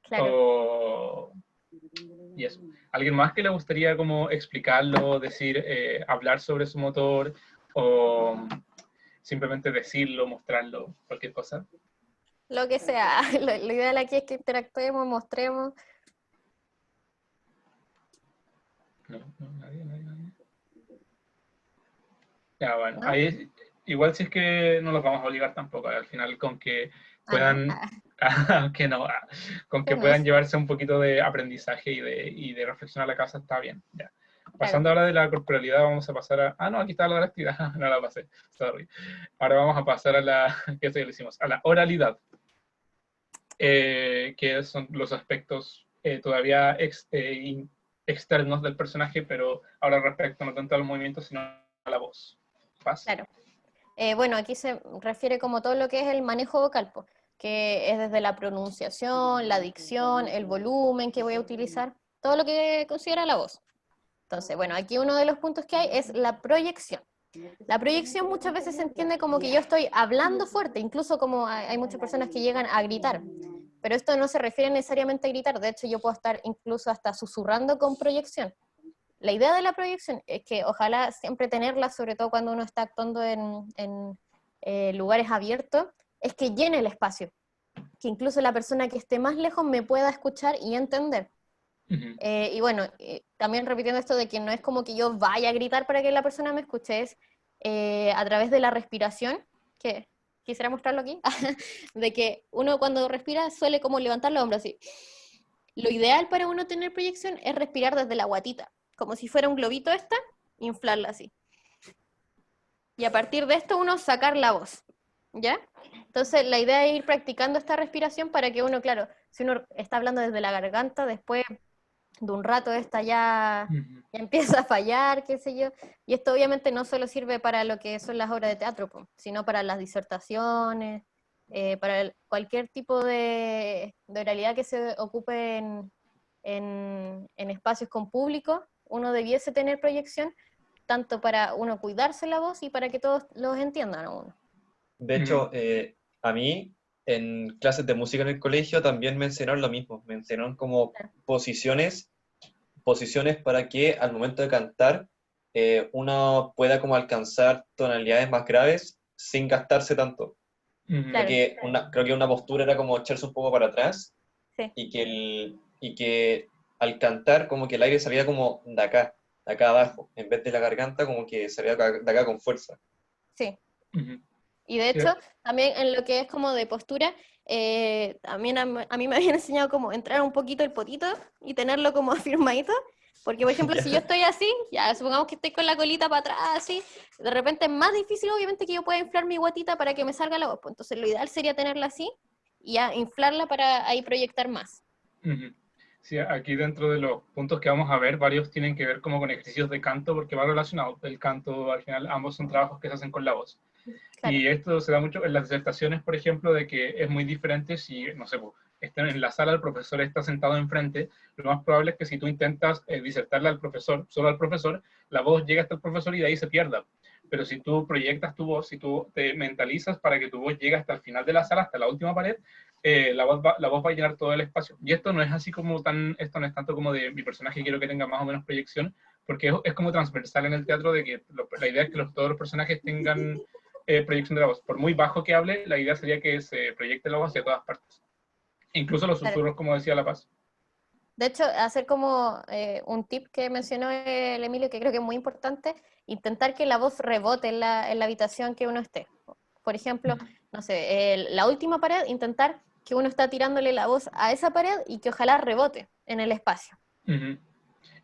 claro. O, y eso. ¿Alguien más que le gustaría como explicarlo, decir, hablar sobre su motor, o simplemente decirlo, mostrarlo, cualquier cosa? Lo que sea. Lo ideal aquí es que interactuemos, mostremos. No, no, nadie. Ya, bueno, ¿No? ahí igual si es que no los vamos a obligar tampoco, al final con que No. puedan, que no, con Que que no. puedan llevarse un poquito de aprendizaje y de reflexión a la casa está bien, ya. Claro. Pasando ahora de la corporalidad, vamos a pasar no, aquí está la de la actividad, no la pasé, sorry. Ahora vamos a pasar a ¿qué se le hicimos? A la oralidad, que son los aspectos todavía externos del personaje, pero ahora respecto no tanto al movimiento, sino a la voz. Paz. Claro. Bueno, aquí se refiere como todo lo que es el manejo vocal, po, que es desde la pronunciación, la dicción, el volumen que voy a utilizar, todo lo que considera la voz. Entonces, bueno, aquí uno de los puntos que hay es la proyección. La proyección muchas veces se entiende como que yo estoy hablando fuerte, incluso como hay muchas personas que llegan a gritar, pero esto no se refiere necesariamente a gritar, de hecho yo puedo estar incluso hasta susurrando con proyección. La idea de la proyección es que ojalá siempre tenerla, sobre todo cuando uno está actuando en lugares abiertos, es que llene el espacio, que incluso la persona que esté más lejos me pueda escuchar y entender. Uh-huh. Y bueno, también repitiendo esto de que no es como que yo vaya a gritar para que la persona me escuche, es a través de la respiración, que quisiera mostrarlo aquí, de que uno cuando respira suele como levantar los hombros así. Lo ideal para uno tener proyección es respirar desde la guatita, como si fuera un globito esta, inflarla así. Y a partir de esto uno sacar la voz, ¿ya? Entonces la idea es ir practicando esta respiración para que uno, claro, si uno está hablando desde la garganta, después de un rato esta ya, Ujú. ya empieza a fallar, qué sé yo. Y esto obviamente no solo sirve para lo que son las obras de teatro, po, sino para las disertaciones, para cualquier tipo de oralidad que se ocupe en espacios con público, uno debiese tener proyección, tanto para uno cuidarse la voz y para que todos los entiendan a uno. De Ujú. hecho, a mí en clases de música en el colegio también me enseñaron lo mismo, me enseñaron como Claro. posiciones para que al momento de cantar uno pueda como alcanzar tonalidades más graves sin gastarse tanto. Ujú. Claro, Creo que una postura era como echarse un poco para atrás sí, y que al cantar como que el aire salía como de acá abajo, en vez de la garganta como que salía de acá con fuerza. sí. Ujú. Y de Sí. hecho, también en lo que es como de postura, también a mí me habían enseñado como entrar un poquito el potito y tenerlo como afirmadito. Porque, por ejemplo, si yo ¿Ya? estoy así, ya supongamos que estoy con la colita para atrás, así, de repente es más difícil, obviamente, que yo pueda inflar mi guatita para que me salga la voz. Pues entonces, lo ideal sería tenerla así y ya inflarla para ahí proyectar más. Ujú. Sí, aquí dentro de los puntos que vamos a ver, varios tienen que ver como con ejercicios de canto, porque va relacionado. El canto, al final, ambos son trabajos que se hacen con la voz. Claro, Y esto se da mucho en las disertaciones, por ejemplo, de que es muy diferente si, no sé, pues, en la sala el profesor está sentado enfrente, lo más probable es que si tú intentas disertarle al profesor, solo al profesor, la voz llega hasta el profesor y de ahí se pierda. Pero si tú proyectas tu voz, si tú te mentalizas para que tu voz llegue hasta el final de la sala, hasta la última pared, la voz va a llenar todo el espacio. Y esto no es así como esto no es tanto como de mi personaje quiero que tenga más o menos proyección, porque es como transversal en el teatro de que la idea es que todos los personajes tengan proyección de la voz. Por muy bajo que hable, la idea sería que se proyecte la voz hacia todas partes. Incluso los claro. susurros, como decía La Paz. De hecho, hacer como un tip que mencionó el Emilio, que creo que es muy importante, intentar que la voz rebote en la habitación que uno esté. Por ejemplo, no sé, la última pared, intentar que uno está tirándole la voz a esa pared y que ojalá rebote en el espacio. Uh -huh.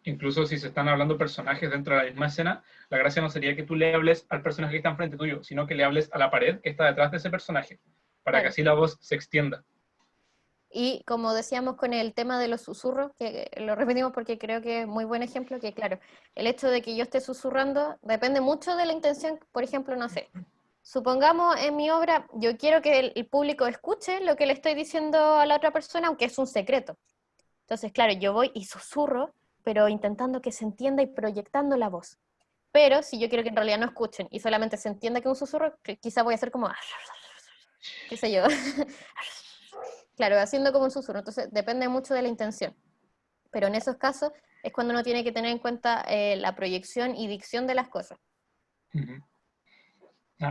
Incluso si se están hablando personajes dentro de la misma escena, la gracia no sería que tú le hables al personaje que está enfrente tuyo, sino que le hables a la pared que está detrás de ese personaje, para que Claro. así la voz se extienda. Y como decíamos con el tema de los susurros, que lo repetimos porque creo que es muy buen ejemplo, que claro, el hecho de que yo esté susurrando depende mucho de la intención, por ejemplo, no sé, supongamos en mi obra, yo quiero que el público escuche lo que le estoy diciendo a la otra persona, aunque es un secreto. Entonces, claro, yo voy y susurro, pero intentando que se entienda y proyectando la voz. Pero si yo quiero que en realidad no escuchen y solamente se entienda que es un susurro, quizá voy a hacer como, qué sé yo, claro, haciendo como un susurro. Entonces, depende mucho de la intención. Pero en esos casos es cuando uno tiene que tener en cuenta la proyección y dicción de las cosas. Uh -huh.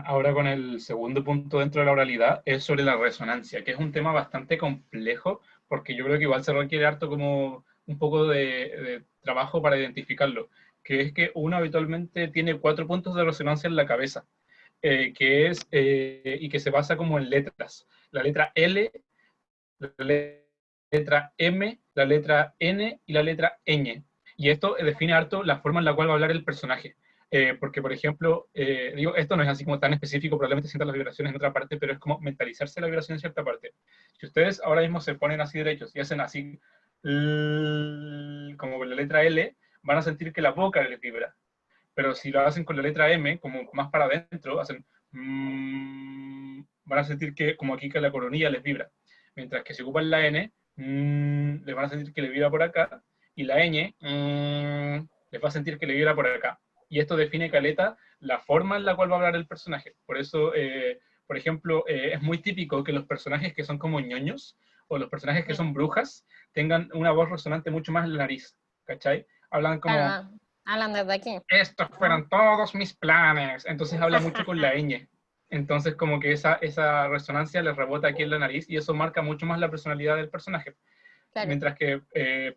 Ahora con el segundo punto dentro de la oralidad es sobre la resonancia, que es un tema bastante complejo, porque yo creo que igual se requiere harto como un poco de trabajo para identificarlo, que es que uno habitualmente tiene 4 puntos de resonancia en la cabeza, y que se basa como en letras. La letra L, la letra M, la letra N y la letra ñ. Y esto define harto la forma en la cual va a hablar el personaje. Porque, por ejemplo, digo, esto no es así como tan específico, probablemente sientan las vibraciones en otra parte, pero es como mentalizarse la vibración en cierta parte. Si ustedes ahora mismo se ponen así derechos y hacen así, como con la letra L, van a sentir que la boca les vibra. Pero si lo hacen con la letra M, como más para adentro, hacen, van a sentir que como aquí que la coronilla les vibra. Mientras que si ocupan la N, les van a sentir que le vibra por acá, y la ñ, les va a sentir que le vibra por acá. Y esto define caleta la forma en la cual va a hablar el personaje. Por eso, por ejemplo, es muy típico que los personajes que son como ñoños, o los personajes que son brujas, tengan una voz resonante mucho más en la nariz, ¿cachai? Hablan como, Claro, hablan desde aquí. estos fueron todos mis planes. Entonces habla mucho con la ñ. Entonces como que esa resonancia le rebota aquí en la nariz y eso marca mucho más la personalidad del personaje. Claro. Mientras que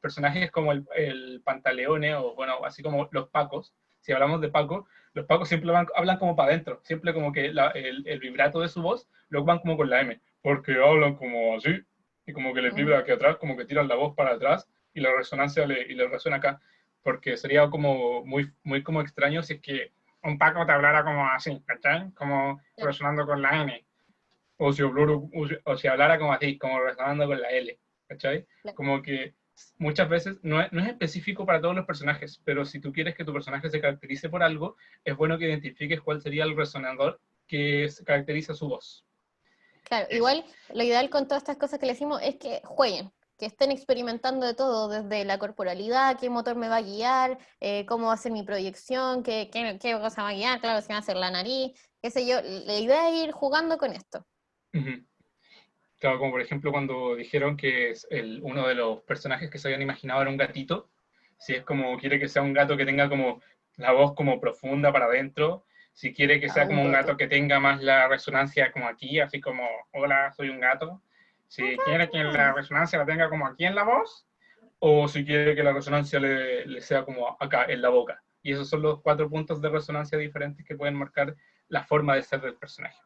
personajes como el Pantaleone o bueno, así como los Pacos, si hablamos de Paco, los Pacos siempre hablan como para adentro, siempre como que el vibrato de su voz lo van como con la M, porque hablan como así, y como que les vibra aquí atrás, como que tiran la voz para atrás y la resonancia le resuena acá, porque sería como muy como extraño si es que un Paco te hablara como así, ¿cachai? Como Claro. resonando con la N, o si hablara como así, como resonando con la L, ¿cachai? Claro. Como que muchas veces no es específico para todos los personajes, pero si tú quieres que tu personaje se caracterice por algo, es bueno que identifiques cuál sería el resonador que caracteriza su voz. Claro, igual lo ideal con todas estas cosas que le decimos es que jueguen, que estén experimentando de todo, desde la corporalidad, qué motor me va a guiar, cómo va a ser mi proyección, qué cosa va a guiar, claro, si va a ser la nariz, qué sé yo. La idea es ir jugando con esto. Uh-huh. Claro, como por ejemplo cuando dijeron que uno de los personajes que se habían imaginado era un gatito, si es como quiere que sea un gato que tenga como la voz como profunda para adentro, si quiere que sea Un como un gato gato. que tenga más la resonancia como aquí, así como, hola, soy un gato, si quiere que la resonancia la tenga como aquí en la voz, o si quiere que la resonancia le sea como acá, en la boca. Y esos son los 4 puntos de resonancia diferentes que pueden marcar la forma de ser del personaje.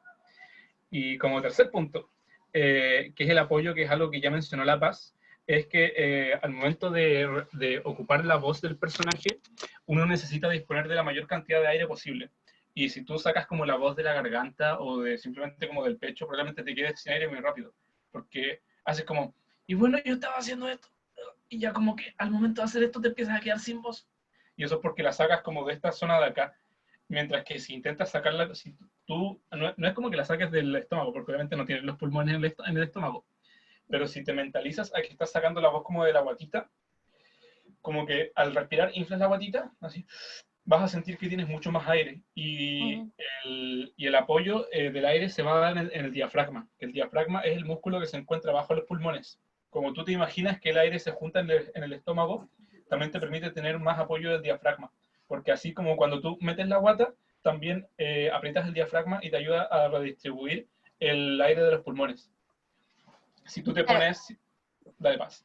Y como tercer punto, que es el apoyo, que es algo que ya mencionó La Paz, es que al momento de ocupar la voz del personaje, uno necesita disponer de la mayor cantidad de aire posible. Y si tú sacas como la voz de la garganta o de simplemente como del pecho, probablemente te quedes sin aire muy rápido. Porque haces como, y bueno, yo estaba haciendo esto. Y ya como que al momento de hacer esto te empiezas a quedar sin voz. Y eso es porque la sacas como de esta zona de acá. Mientras que si intentas sacarla, si tú, no es como que la saques del estómago, porque obviamente no tienes los pulmones en el estómago, pero si te mentalizas a que estás sacando la voz como de la guatita, como que al respirar inflas la guatita, así, vas a sentir que tienes mucho más aire Ujú. y el apoyo del aire se va a dar en el diafragma, que el diafragma es el músculo que se encuentra bajo los pulmones. Como tú te imaginas que el aire se junta en el estómago, también te permite tener más apoyo del diafragma, porque así como cuando tú metes la guata, también aprietas el diafragma y te ayuda a redistribuir el aire de los pulmones. Si tú te Claro. pones, dale paz.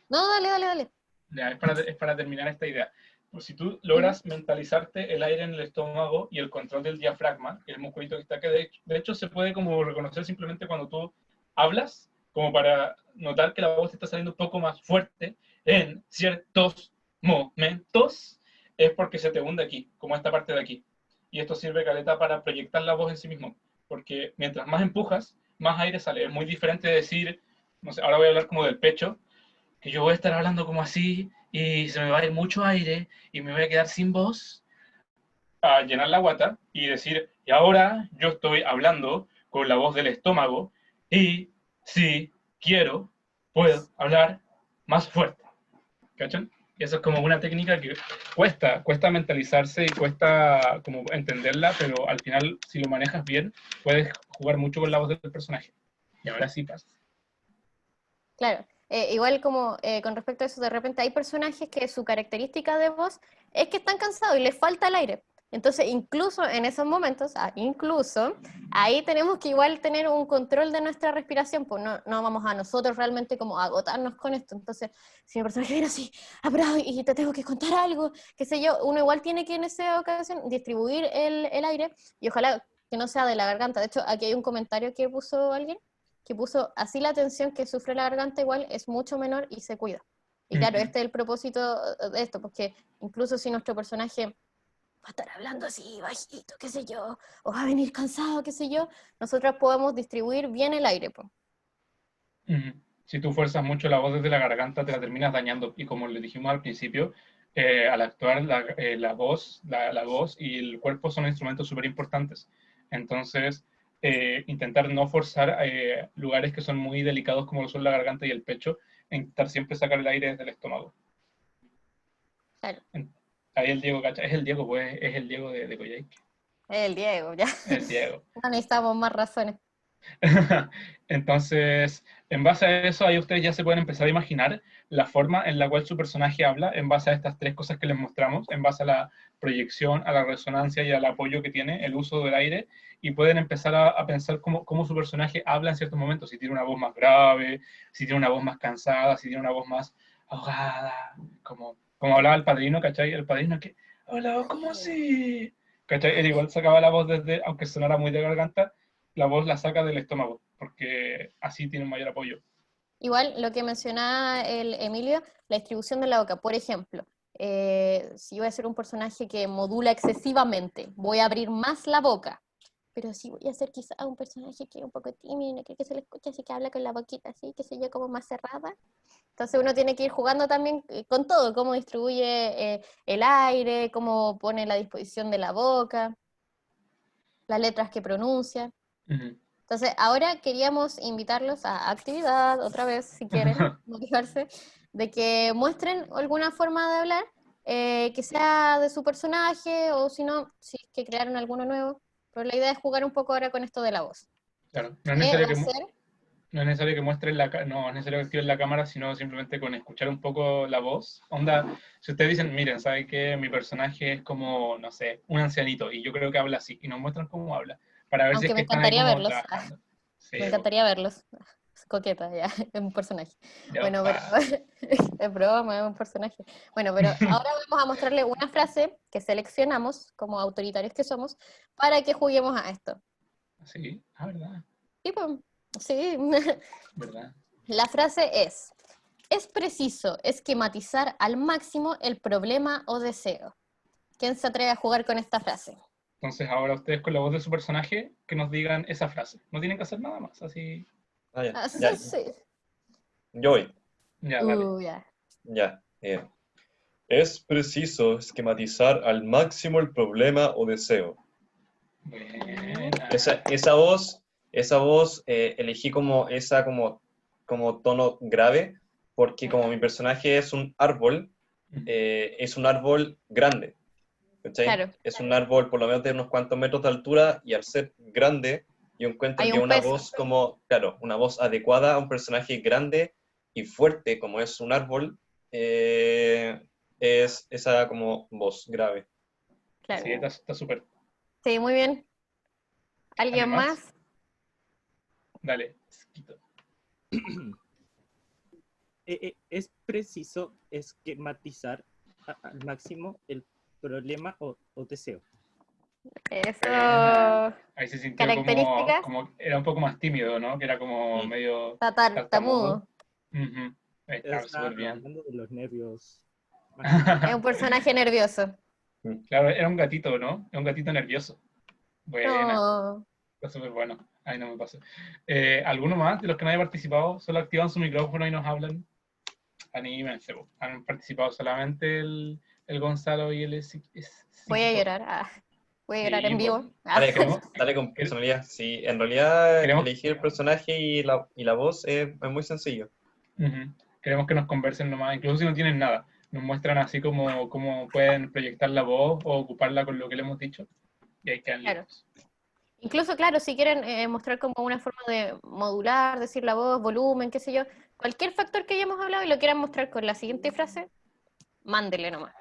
No, dale, dale, dale. Ya, es para terminar esta idea. Pues si tú logras mentalizarte el aire en el estómago y el control del diafragma, que es el musculito que está aquí, de hecho se puede como reconocer simplemente cuando tú hablas, como para notar que la voz te está saliendo un poco más fuerte en ciertos momentos, es porque se te hunde aquí, como esta parte de aquí. Y esto sirve, caleta, para proyectar la voz en sí mismo, porque mientras más empujas, más aire sale. Es muy diferente de decir, no sé, ahora voy a hablar como del pecho, que yo voy a estar hablando como así y se me va a ir mucho aire y me voy a quedar sin voz, a llenar la guata y decir, y ahora yo estoy hablando con la voz del estómago y si quiero, puedo hablar más fuerte. ¿Cachan? Y eso es como una técnica que cuesta mentalizarse y cuesta como entenderla, pero al final, si lo manejas bien, puedes jugar mucho con la voz del personaje. Y ahora sí pasa. Claro, igual como con respecto a eso, de repente hay personajes que su característica de voz es que están cansados y les falta el aire. Entonces, incluso en esos momentos, incluso, ahí tenemos que igual tener un control de nuestra respiración, pues no vamos a nosotros realmente como a agotarnos con esto. Entonces, si un personaje viene así, apurado y te tengo que contar algo, qué sé yo, uno igual tiene que en esa ocasión distribuir el aire y ojalá que no sea de la garganta. De hecho, aquí hay un comentario que puso alguien que puso así la tensión que sufre la garganta igual es mucho menor y se cuida. Y claro, este es el propósito de esto, porque incluso si nuestro personaje va a estar hablando así bajito, qué sé yo, o va a venir cansado, qué sé yo, nosotros podemos distribuir bien el aire. Po. Si tú fuerzas mucho la voz desde la garganta, te la terminas dañando. Y como le dijimos al principio, al actuar la voz, la voz y el cuerpo son instrumentos súper importantes. Entonces, intentar no forzar lugares que son muy delicados como lo son la garganta y el pecho, intentar siempre sacar el aire desde el estómago. Claro. Ahí el Diego, ¿cacha? Es el Diego, pues, es el Diego de Coyhaique. El Diego, ya. El Diego. No necesitamos más razones. Entonces, en base a eso, ahí ustedes ya se pueden empezar a imaginar la forma en la cual su personaje habla, en base a estas 3 cosas que les mostramos, en base a la proyección, a la resonancia y al apoyo que tiene el uso del aire, y pueden empezar a pensar cómo su personaje habla en ciertos momentos, si tiene una voz más grave, si tiene una voz más cansada, si tiene una voz más ahogada, como hablaba el padrino, ¿cachai? El padrino que hablaba como así, ¿cachai? Él igual sacaba la voz desde, aunque sonara muy de garganta, la voz la saca del estómago, porque así tiene un mayor apoyo. Igual lo que mencionaba el Emilio, la distribución de la boca. Por ejemplo, si yo voy a ser un personaje que modula excesivamente, voy a abrir más la boca. pero sí voy a hacer quizá un personaje que es un poco tímido, no quiero que se le escuche, así que habla con la boquita así, qué sé yo, como más cerrada. Entonces uno tiene que ir jugando también con todo, cómo distribuye el aire, cómo pone la disposición de la boca, las letras que pronuncia. Ujú. Entonces, ahora queríamos invitarlos a actividad, otra vez, si quieren motivarse, de que muestren alguna forma de hablar, que sea de su personaje, o si no, si es que crearon alguno nuevo. Pero la idea es jugar un poco ahora con esto de la voz. Claro, Va a ser, no es necesario que muestren no es necesario que activen la cámara, sino simplemente con escuchar un poco la voz. Onda, si ustedes dicen, miren, ¿saben qué? Mi personaje es como, no sé, un ancianito, y yo creo que habla así, y nos muestran cómo habla, para ver si es aunque que me están ahí encantaría como verlos, trabajando. Sí, me po, encantaría verlos. Es coqueta, ya, es un personaje. ya, Bueno, pero es broma, es un personaje. Bueno, pero ahora vamos a mostrarle una frase que seleccionamos, como autoritarios que somos, para que juguemos a esto. sí, verdad, Tipo, sí. verdad. La frase es preciso esquematizar al máximo el problema o deseo. ¿Quién se atreve a jugar con esta frase? Entonces ahora ustedes con la voz de su personaje, que nos digan esa frase. No tienen que hacer nada más, así, Ah, ya, Ah, sí, ya, sí. yo voy, ya, dale. Ya. ya. Es preciso esquematizar al máximo el problema o deseo. Buena. Esa voz elegí como tono grave, porque como mi personaje es un árbol grande, ¿cachai? Claro, Es un árbol por lo menos de unos cuantos metros de altura, y al ser grande, yo encuentro hay que un una peso. voz claro, una voz adecuada a un personaje grande y fuerte como es un árbol, es esa como voz grave. Sí, Claro. está súper. Sí, muy bien. ¿Alguien ¿Alguien más? más? Dale. Es preciso esquematizar al máximo el problema o deseo. Buena. Eso. Ahí se sintió Características. como era un poco más tímido, ¿no? Que era como Mm. medio tartamudo. Tartamudo. Ujú. Está Está súper bien. hablando de los nervios. Más que nada. Es un personaje nervioso. Claro, era un gatito, ¿no? Era un gatito nervioso. Buena. No. Está súper bueno. Ahí no me pasó. ¿Alguno más de los que no haya participado? Solo activan su micrófono y nos hablan. Anímense, po. Han participado solamente el Gonzalo y el Voy a Ezequito. llorar. Voy a llorar Sí, en pues. vivo. Queremos, Dale con quer- personalidad. Sí, en realidad queremos, elegir el personaje y la voz es muy sencillo. ujú, queremos que nos conversen nomás, incluso si no tienen nada. Nos muestran así como pueden proyectar la voz o ocuparla con lo que le hemos dicho. Y ahí quedan Claro. listos. Incluso, claro, si quieren mostrar como una forma de modular, decir la voz, volumen, qué sé yo, cualquier factor que hayamos hablado y lo quieran mostrar con la siguiente frase, mándele nomás.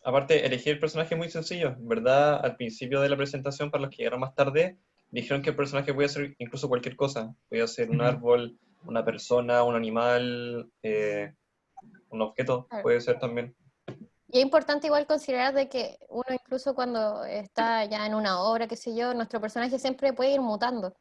Aparte, elegir el personaje es muy sencillo, ¿verdad? Al principio de la presentación, para los que llegaron más tarde, dijeron que el personaje podía ser incluso cualquier cosa. Podía ser un Ujú. árbol, una persona, un animal, un objeto, Claro. puede ser también. Y es importante igual considerar de que uno incluso cuando está ya en una obra, qué sé yo, nuestro personaje siempre puede ir mutando.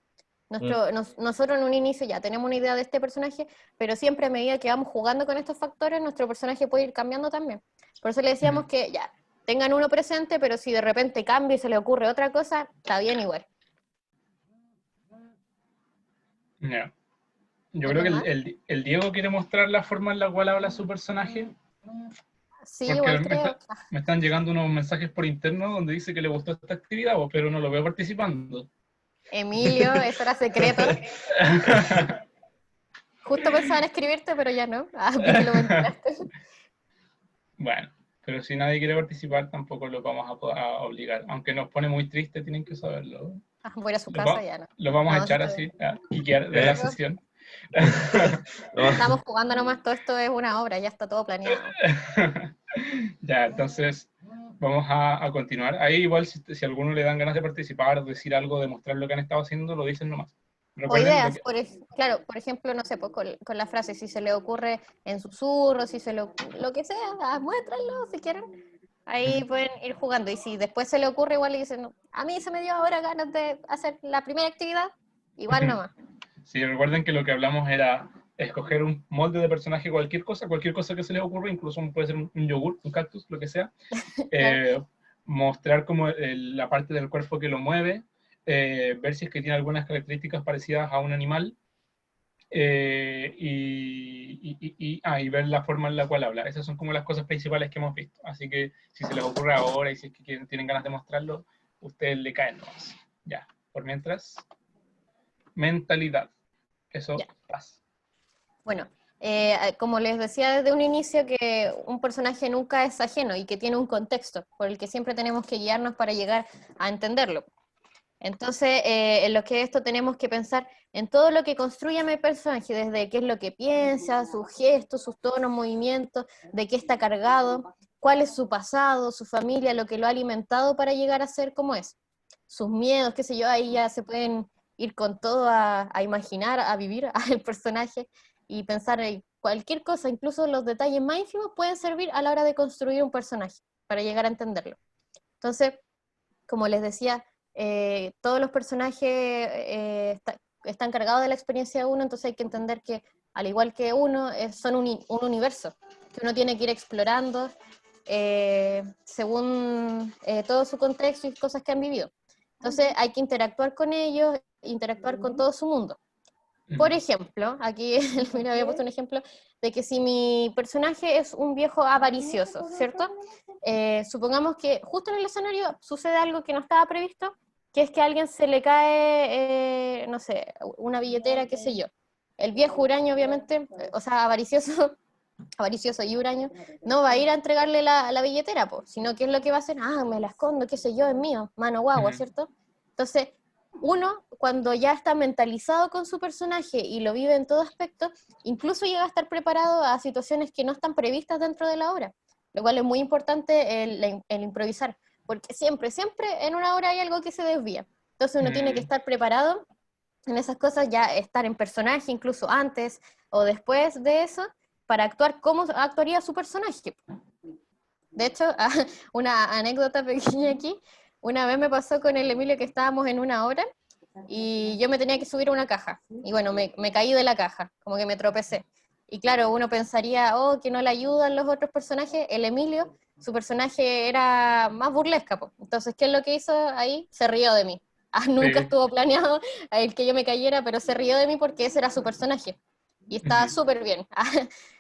Mm. Nosotros en un inicio ya tenemos una idea de este personaje, pero siempre a medida que vamos jugando con estos factores, nuestro personaje puede ir cambiando también. Por eso le decíamos Ujú. que ya, tengan uno presente, pero si de repente cambia y se le ocurre otra cosa, está bien igual. Ya. Yo creo que ¿Alguien más? el Diego quiere mostrar la forma en la cual habla su personaje, Sí, porque igual creo. me están llegando unos mensajes por interno donde dice que le gustó esta actividad, pero no lo veo participando. Emilio, eso era secreto. Justo pensaba en escribirte, pero ya no. Vi que lo ventilaste. Bueno, pero si nadie quiere participar, tampoco lo vamos a obligar. Aunque nos pone muy triste, tienen que saberlo. Voy a ir a su Los, casa, ya no. los vamos a No, sí echar está bien. así, a quiquear de la ¿Eh? sesión. No. Estamos jugando nomás, todo esto es una obra, ya está todo planeado. Ya, entonces vamos a continuar. Ahí igual si a alguno le dan ganas de participar, decir algo, demostrar lo que han estado haciendo, lo dicen nomás. O Recuerden lo ideas, que... claro, por ejemplo, no sé, pues, con la frase, si se le ocurre en susurro, si se lo que sea, muéstranlo si quieren. Ahí pueden ir jugando. Y si después se le ocurre, igual le dicen, "No, a mí se me dio ahora ganas de hacer la primera actividad, igual nomás. Sí, recuerden que lo que hablamos era escoger un molde de personaje, cualquier cosa que se les ocurra, incluso puede ser un yogur, un cactus, lo que sea. Claro. Eh, mostrar como la parte del cuerpo que lo mueve, ver si es que tiene algunas características parecidas a un animal, y ver la forma en la cual habla. Esas son como las cosas principales que hemos visto. Así que si se les ocurre ahora y si es que tienen ganas de mostrarlo, ustedes le caen nomás. Ya, por mientras, mentalidad. Eso Ya. pasa. Bueno, como les decía desde un inicio, que un personaje nunca es ajeno y que tiene un contexto por el que siempre tenemos que guiarnos para llegar a entenderlo. Entonces, en lo que esto tenemos que pensar en todo lo que construye a mi personaje, desde qué es lo que piensa, sus gestos, sus tonos, movimientos, de qué está cargado, cuál es su pasado, su familia, lo que lo ha alimentado para llegar a ser como es. Sus miedos, qué sé yo, ahí ya se pueden ir con todo a imaginar, a vivir al personaje y pensar en cualquier cosa, incluso los detalles más ínfimos pueden servir a la hora de construir un personaje, para llegar a entenderlo. Entonces, como les decía, todos los personajes están cargados de la experiencia de uno, entonces hay que entender que, al igual que uno, son un universo que uno tiene que ir explorando según todo su contexto y cosas que han vivido. Entonces hay que interactuar con ellos, interactuar con todo su mundo. Por ejemplo, aquí mira, había puesto un ejemplo de que si mi personaje es un viejo avaricioso, ¿cierto? Supongamos que justo en el escenario sucede algo que no estaba previsto, que es que a alguien se le cae, no sé, una billetera, qué sé yo. El viejo huraño, obviamente, o sea, avaricioso, avaricioso y huraño, no va a ir a entregarle la billetera, pues, sino que es lo que va a hacer, me la escondo, qué sé yo, es mío, mano guagua, ¿cierto? Entonces, uno, cuando ya está mentalizado con su personaje y lo vive en todo aspecto, incluso llega a estar preparado a situaciones que no están previstas dentro de la obra, lo cual es muy importante el improvisar, porque siempre, siempre en una obra hay algo que se desvía. Entonces uno tiene que estar preparado en esas cosas, ya estar en personaje, incluso antes o después de eso, para actuar como actuaría su personaje. De hecho, una anécdota pequeña aquí, una vez me pasó con el Emilio que estábamos en una obra y yo me tenía que subir a una caja. Y bueno, me caí de la caja, como que me tropecé. Y claro, uno pensaría, que no le ayudan los otros personajes. El Emilio, su personaje era más burlesca, po. Entonces, ¿qué es lo que hizo ahí? Se rió de mí. Nunca Sí. estuvo planeado el que yo me cayera, pero se rió de mí porque ese era su personaje. Y estaba súper bien.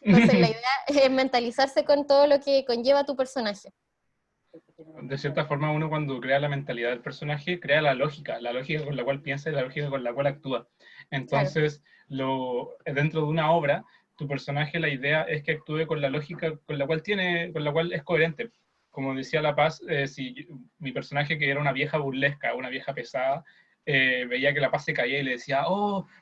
Entonces, la idea es mentalizarse con todo lo que conlleva tu personaje. De cierta forma, uno cuando crea la mentalidad del personaje, crea la lógica con la cual piensa y la lógica con la cual actúa. Claro. Entonces, dentro de una obra, tu personaje, la idea es que actúe con la lógica con la cual es coherente. Como decía La Paz, si mi personaje, que era una vieja burlesca, una vieja pesada, veía que La Paz se caía y le decía,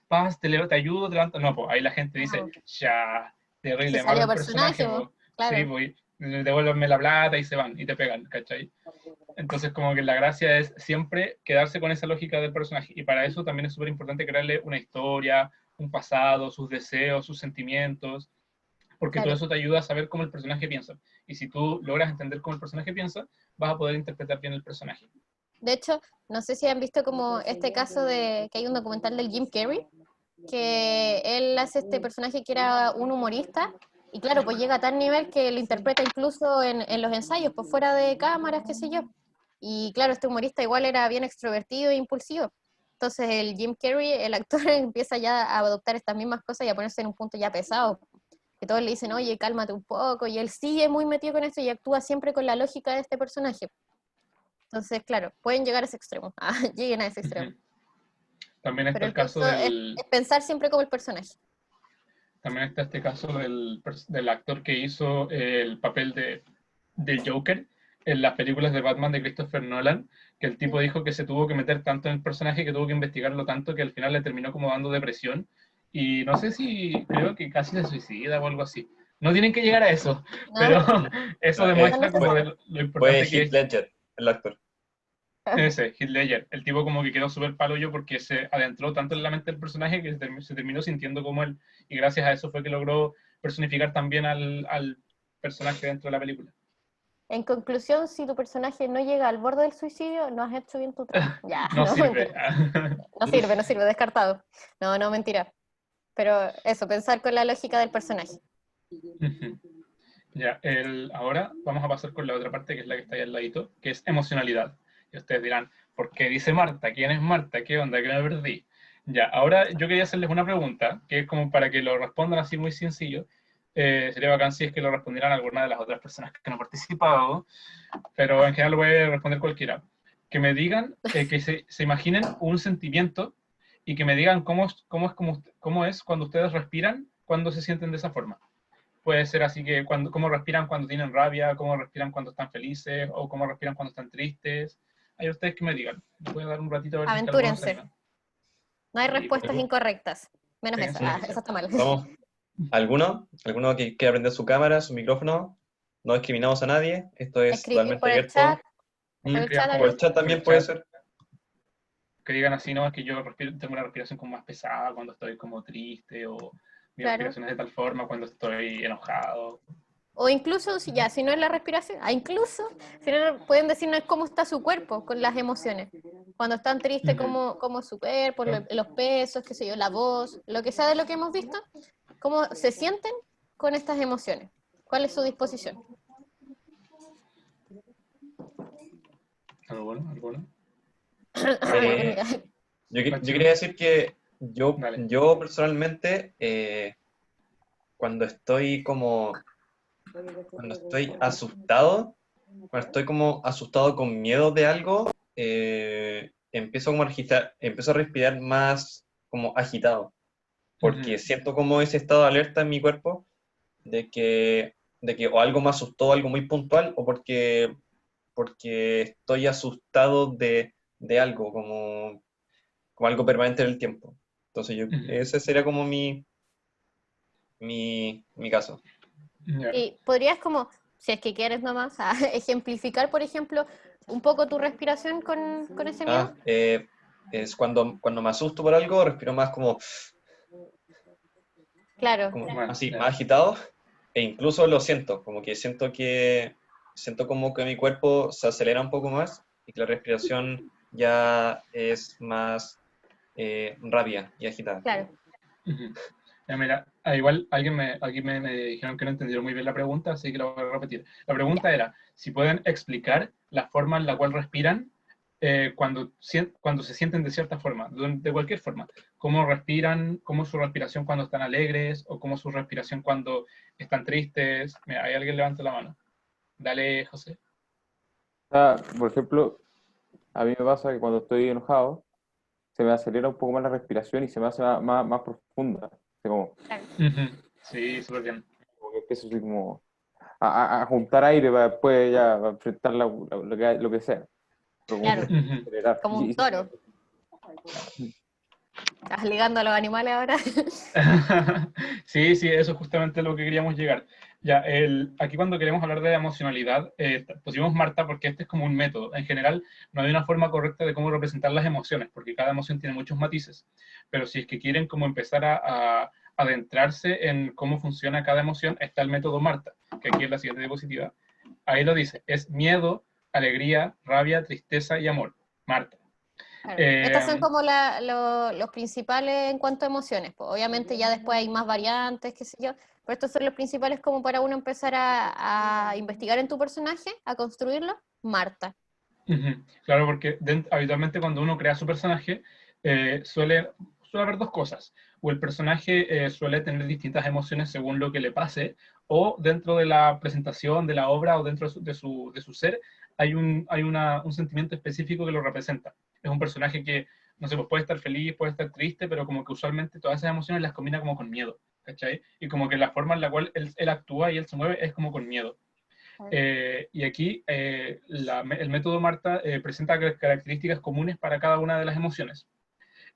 Paz, te ayudo, te levanto. No, pues ahí la gente dice, ya, Se terrible, malo salió el personaje, personaje, po. pues. Sí, Claro. pues, devuélvanme la plata y se van y te pegan, ¿cachai? Entonces, como que la gracia es siempre quedarse con esa lógica del personaje. Y para eso también es súper importante crearle una historia, un pasado, sus deseos, sus sentimientos, porque todo Claro. eso te ayuda a saber cómo el personaje piensa. Y si tú logras entender cómo el personaje piensa, vas a poder interpretar bien el personaje. De hecho, no sé si han visto como este caso de que hay un documental del Jim Carrey, que él hace este personaje que era un humorista, y claro, pues llega a tal nivel que lo interpreta incluso en los ensayos, pues fuera de cámaras, qué sé yo. Y claro, este humorista igual era bien extrovertido e impulsivo. Entonces el Jim Carrey, el actor, empieza ya a adoptar estas mismas cosas y a ponerse en un punto ya pesado. Que todos le dicen, oye, cálmate un poco, y él sigue muy metido con esto y actúa siempre con la lógica de este personaje. Entonces, claro, pueden llegar a ese extremo, lleguen a ese extremo. También está Pero el caso es pensar siempre como el personaje. También está este caso del actor que hizo el papel del Joker en las películas de Batman de Christopher Nolan, que el tipo dijo que se tuvo que meter tanto en el personaje, que tuvo que investigarlo tanto, que al final le terminó como dando depresión. Y no sé si, creo que casi se suicida o algo así. No tienen que llegar a eso, pero No, eso No, demuestra no se como sabe. lo fue importante que Heath es. Ledger, el actor. Ese, Heath Ledger, el tipo como que quedó súper palo yo porque se adentró tanto en la mente del personaje que se terminó sintiendo como él, y gracias a eso fue que logró personificar también al personaje dentro de la película. En conclusión, si tu personaje no llega al borde del suicidio, no has hecho bien tu trabajo. Ya, No no, sirve. mentira. No sirve, descartado. No, mentira. Pero eso, pensar con la lógica del personaje. Ya, ahora vamos a pasar con la otra parte, que es la que está ahí al ladito, que es emocionalidad. Y ustedes dirán, ¿por qué dice Marta? ¿Quién es Marta? ¿Qué onda? ¿Qué me perdí? Ya, ahora yo quería hacerles una pregunta, que es como para que lo respondan así muy sencillo. Sería bacán si es que lo respondieran alguna de las otras personas que no han participado, pero en general lo puede responder cualquiera. Que me digan, que se imaginen un sentimiento y que me digan cómo es cuando ustedes respiran, cuando se sienten de esa forma. Puede ser así que cómo respiran cuando tienen rabia, cómo respiran cuando están felices, o cómo respiran cuando están tristes. Hay ustedes que me digan. Les voy a dar un ratito a ver si es que algunos se Aventúrense. animan. No hay Sí, respuestas pero incorrectas. Menos tengan esa. su Esa inicio. está mal. Vamos, ¿alguno que quiera aprender su cámara, su micrófono? No discriminamos a nadie, esto es Escribir totalmente por el chat. abierto. Por el chat, Escriban Por el alguien. chat por el también puede chat, ser. que digan así, no, es que yo tengo una respiración como más pesada cuando estoy como triste, o mi Claro. respiración es de tal forma cuando estoy enojado. O incluso, si no es la respiración, incluso, si no, pueden decirnos cómo está su cuerpo con las emociones. Cuando están tristes, cómo es su cuerpo, los pesos, qué sé yo, la voz, lo que sea de lo que hemos visto, cómo se sienten con estas emociones. ¿Cuál es su disposición? ¿Algo bueno? ¿Algo bueno? Eh, yo quería decir que Dale. yo personalmente, cuando estoy asustado, cuando estoy como asustado con miedo de algo, empiezo a respirar más como agitado, porque siento como ese estado de alerta en mi cuerpo de que o algo me asustó, algo muy puntual, o porque estoy asustado de algo, como algo permanente en el tiempo. Entonces ese sería como mi caso. Ya. Y podrías como, si es que quieres nomás, ejemplificar, por ejemplo, un poco tu respiración con ese miedo. Es cuando me asusto por algo, respiro más Claro, como Bueno, así, ya. más agitado, e incluso lo siento, como que siento como que mi cuerpo se acelera un poco más y que la respiración ya es más rápida y agitada. claro. Ujú. Ya, mira, igual aquí me dijeron que no entendieron muy bien la pregunta, así que lo voy a repetir. La Ya. pregunta era si pueden explicar la forma en la cual respiran cuando se sienten de cierta forma, de cualquier forma. Cómo respiran, cómo es su respiración cuando están alegres, o cómo es su respiración cuando están tristes. Mira, hay alguien levanta la mano. Dale, José. Por ejemplo, a mí me pasa que cuando estoy enojado, se me acelera un poco más la respiración y se me hace más profunda. Así Claro. Ujú. Sí, súper bien. como que empiezo así como a juntar aire para después ya enfrentar lo que sea. Pero como que Claro, se me Ujú. acelerar. como un toro. Estás ligando a los animales ahora. Sí, sí, eso es justamente lo que queríamos llegar. Ya, aquí cuando queremos hablar de emocionalidad, pusimos Marta porque este es como un método. En general, no hay una forma correcta de cómo representar las emociones, porque cada emoción tiene muchos matices. Pero si es que quieren como empezar a adentrarse en cómo funciona cada emoción, está el método Marta, que aquí es la siguiente diapositiva. Ahí lo dice, es miedo, alegría, rabia, tristeza y amor. Marta. Claro. Estas son Eh, como los principales en cuanto a emociones. Pues obviamente ya después hay más variantes, qué sé yo, pero estos son los principales como para uno empezar a investigar en tu personaje, a construirlo. Marta. Ujú. Claro, porque habitualmente cuando uno crea su personaje, suele haber dos cosas. O el personaje suele tener distintas emociones según lo que le pase, o dentro de la presentación de la obra o dentro de su ser, hay un sentimiento específico que lo representa. Es un personaje que, no sé, pues puede estar feliz, puede estar triste, pero como que usualmente todas esas emociones las combina como con miedo, ¿cachai? Y como que la forma en la cual él actúa y él se mueve es como con miedo. Y aquí el método Marta presenta características comunes para cada una de las emociones.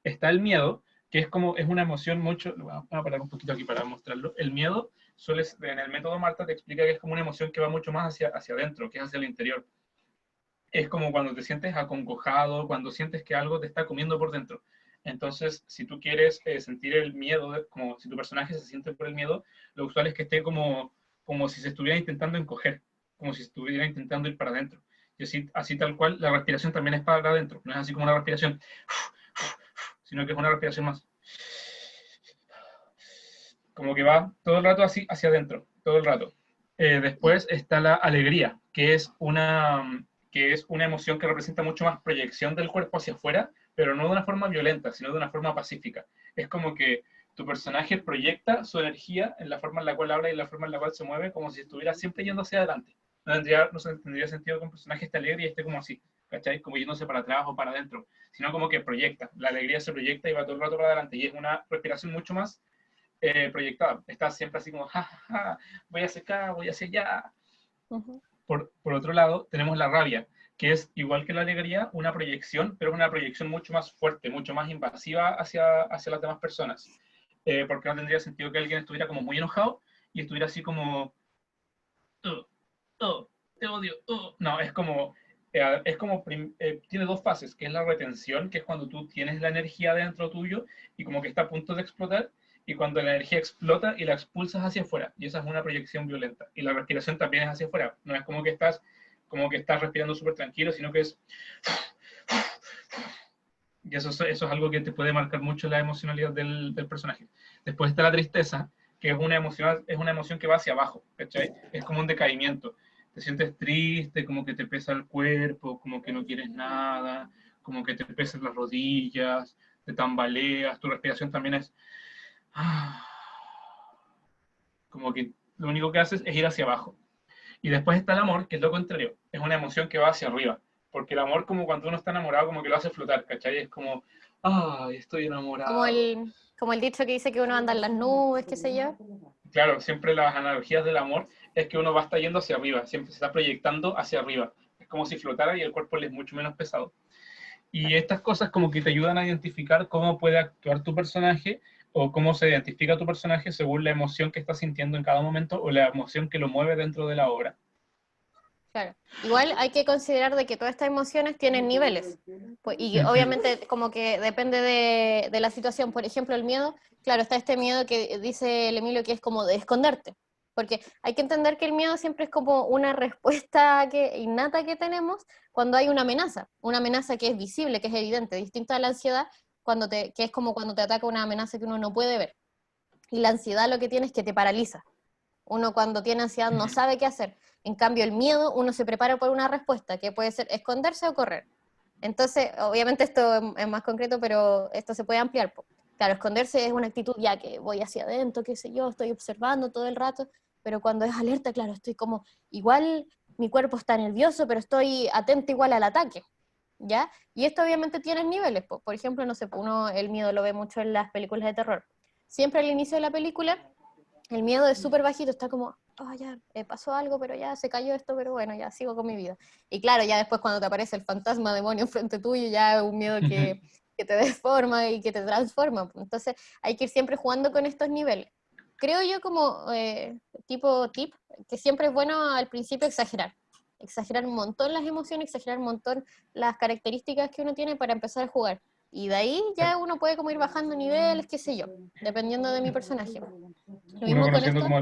Está el miedo, que es una emoción mucho. Vamos a parar un poquito aquí para mostrarlo. El miedo en el método Marta te explica que es como una emoción que va mucho más hacia adentro, que es hacia el interior. Es como cuando te sientes acongojado, cuando sientes que algo te está comiendo por dentro. Entonces, si tú quieres sentir el miedo, como si tu personaje se siente por el miedo, lo usual es que esté como si se estuviera intentando encoger, como si estuviera intentando ir para adentro. Y así tal cual, la respiración también es para adentro. No es así como una respiración, sino que es una respiración más. Como que va todo el rato así hacia adentro, todo el rato. Después está la alegría, que es una emoción que representa mucho más proyección del cuerpo hacia afuera, pero no de una forma violenta, sino de una forma pacífica. Es como que tu personaje proyecta su energía en la forma en la cual habla y en la forma en la cual se mueve, como si estuviera siempre yendo hacia adelante. No tendría sentido que un personaje esté alegre y esté como así, ¿cachai? Como yéndose para atrás o para adentro, sino como que proyecta. La alegría se proyecta y va todo el rato para adelante, y es una respiración mucho más proyectada. Está siempre así como, ja, ja, ja, voy hacia acá, voy hacia allá. Ujú. Por otro lado, tenemos la rabia, que es igual que la alegría, una proyección, pero es una proyección mucho más fuerte, mucho más invasiva hacia las demás personas. Porque no tendría sentido que alguien estuviera como muy enojado y estuviera así como, "Oh, oh, te odio, oh". No, tiene dos fases, que es la retención, que es cuando tú tienes la energía dentro tuyo y como que está a punto de explotar, y cuando la energía explota y la expulsas hacia afuera, y esa es una proyección violenta. Y la respiración también es hacia afuera, no es como que estás respirando súper tranquilo, sino que es... Y eso es algo que te puede marcar mucho la emocionalidad del personaje. Después está la tristeza, que es una emoción que va hacia abajo, ¿cachai? Es como un decaimiento. Te sientes triste, como que te pesa el cuerpo, como que no quieres nada, como que te pesan las rodillas, te tambaleas, tu respiración también es... Como que lo único que haces es ir hacia abajo. Y después está el amor, que es lo contrario, es una emoción que va hacia arriba, porque el amor, como cuando uno está enamorado, como que lo hace flotar, ¿cachai? Es como, ay, estoy Como enamorado. el dicho que dice que uno anda en las nubes, qué sé yo. Claro, siempre las analogías del amor es que uno va a estar yendo hacia arriba, siempre se está proyectando hacia arriba. Es como si flotara y el cuerpo le es mucho menos pesado. Y estas cosas como que te ayudan a identificar cómo puede actuar tu personaje o cómo se identifica tu personaje según la emoción que está sintiendo en cada momento o la emoción que lo mueve dentro de la obra. Claro. Igual hay que considerar de que todas estas emociones tienen niveles. Pues, y obviamente como que depende de la situación. Por ejemplo, el miedo, claro, está este miedo que dice el Emilio que es como de esconderte. Porque hay que entender que el miedo siempre es como una respuesta innata que tenemos cuando hay una amenaza que es visible, que es evidente, distinta a la ansiedad, que es como cuando te ataca una amenaza que uno no puede ver. Y la ansiedad lo que tiene es que te paraliza. Uno cuando tiene ansiedad no sabe qué hacer. En cambio, el miedo, uno se prepara por una respuesta, que puede ser esconderse o correr. Entonces, obviamente esto es más concreto, pero esto se puede ampliar. Claro, esconderse es una actitud ya que voy hacia adentro, qué sé yo, estoy observando todo el rato, pero cuando es alerta, claro, estoy como, igual mi cuerpo está nervioso, pero estoy atento igual al ataque, ¿ya? Y esto obviamente tiene niveles. Por ejemplo, no sé, uno el miedo lo ve mucho en las películas de terror. Siempre al inicio de la película el miedo es súper bajito, está como, oh, ya, pasó algo, pero ya se cayó esto, pero bueno, ya sigo con mi vida. Y claro, ya después cuando te aparece el fantasma demonio enfrente tuyo, ya es un miedo que te deforma y que te transforma. Entonces hay que ir siempre jugando con estos niveles. Creo yo como tipo tip, que siempre es bueno al principio exagerar. Exagerar un montón las emociones, exagerar un montón las características que uno tiene para empezar a jugar. Y de ahí ya uno puede como ir bajando niveles, qué sé yo, dependiendo de mi personaje. Lo Uno mismo con conociendo esto. como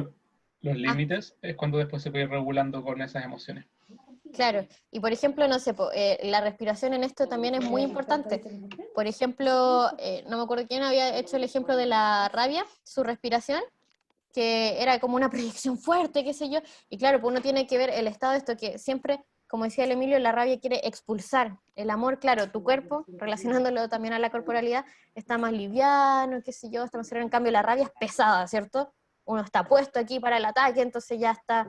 los Ah, límites es cuando después se puede ir regulando con esas emociones. claro. Y por ejemplo, no sé, la respiración en esto también es muy importante. Por ejemplo, no me acuerdo quién había hecho el ejemplo de la rabia, su respiración, que era como una proyección fuerte, qué sé yo. Y claro, pues uno tiene que ver el estado de esto, que siempre, como decía el Emilio, la rabia quiere expulsar. El amor, claro, tu cuerpo, relacionándolo también a la corporalidad, está más liviano, qué sé yo, está más sereno. En cambio, la rabia es pesada, ¿cierto? Uno está puesto aquí para el ataque, entonces ya está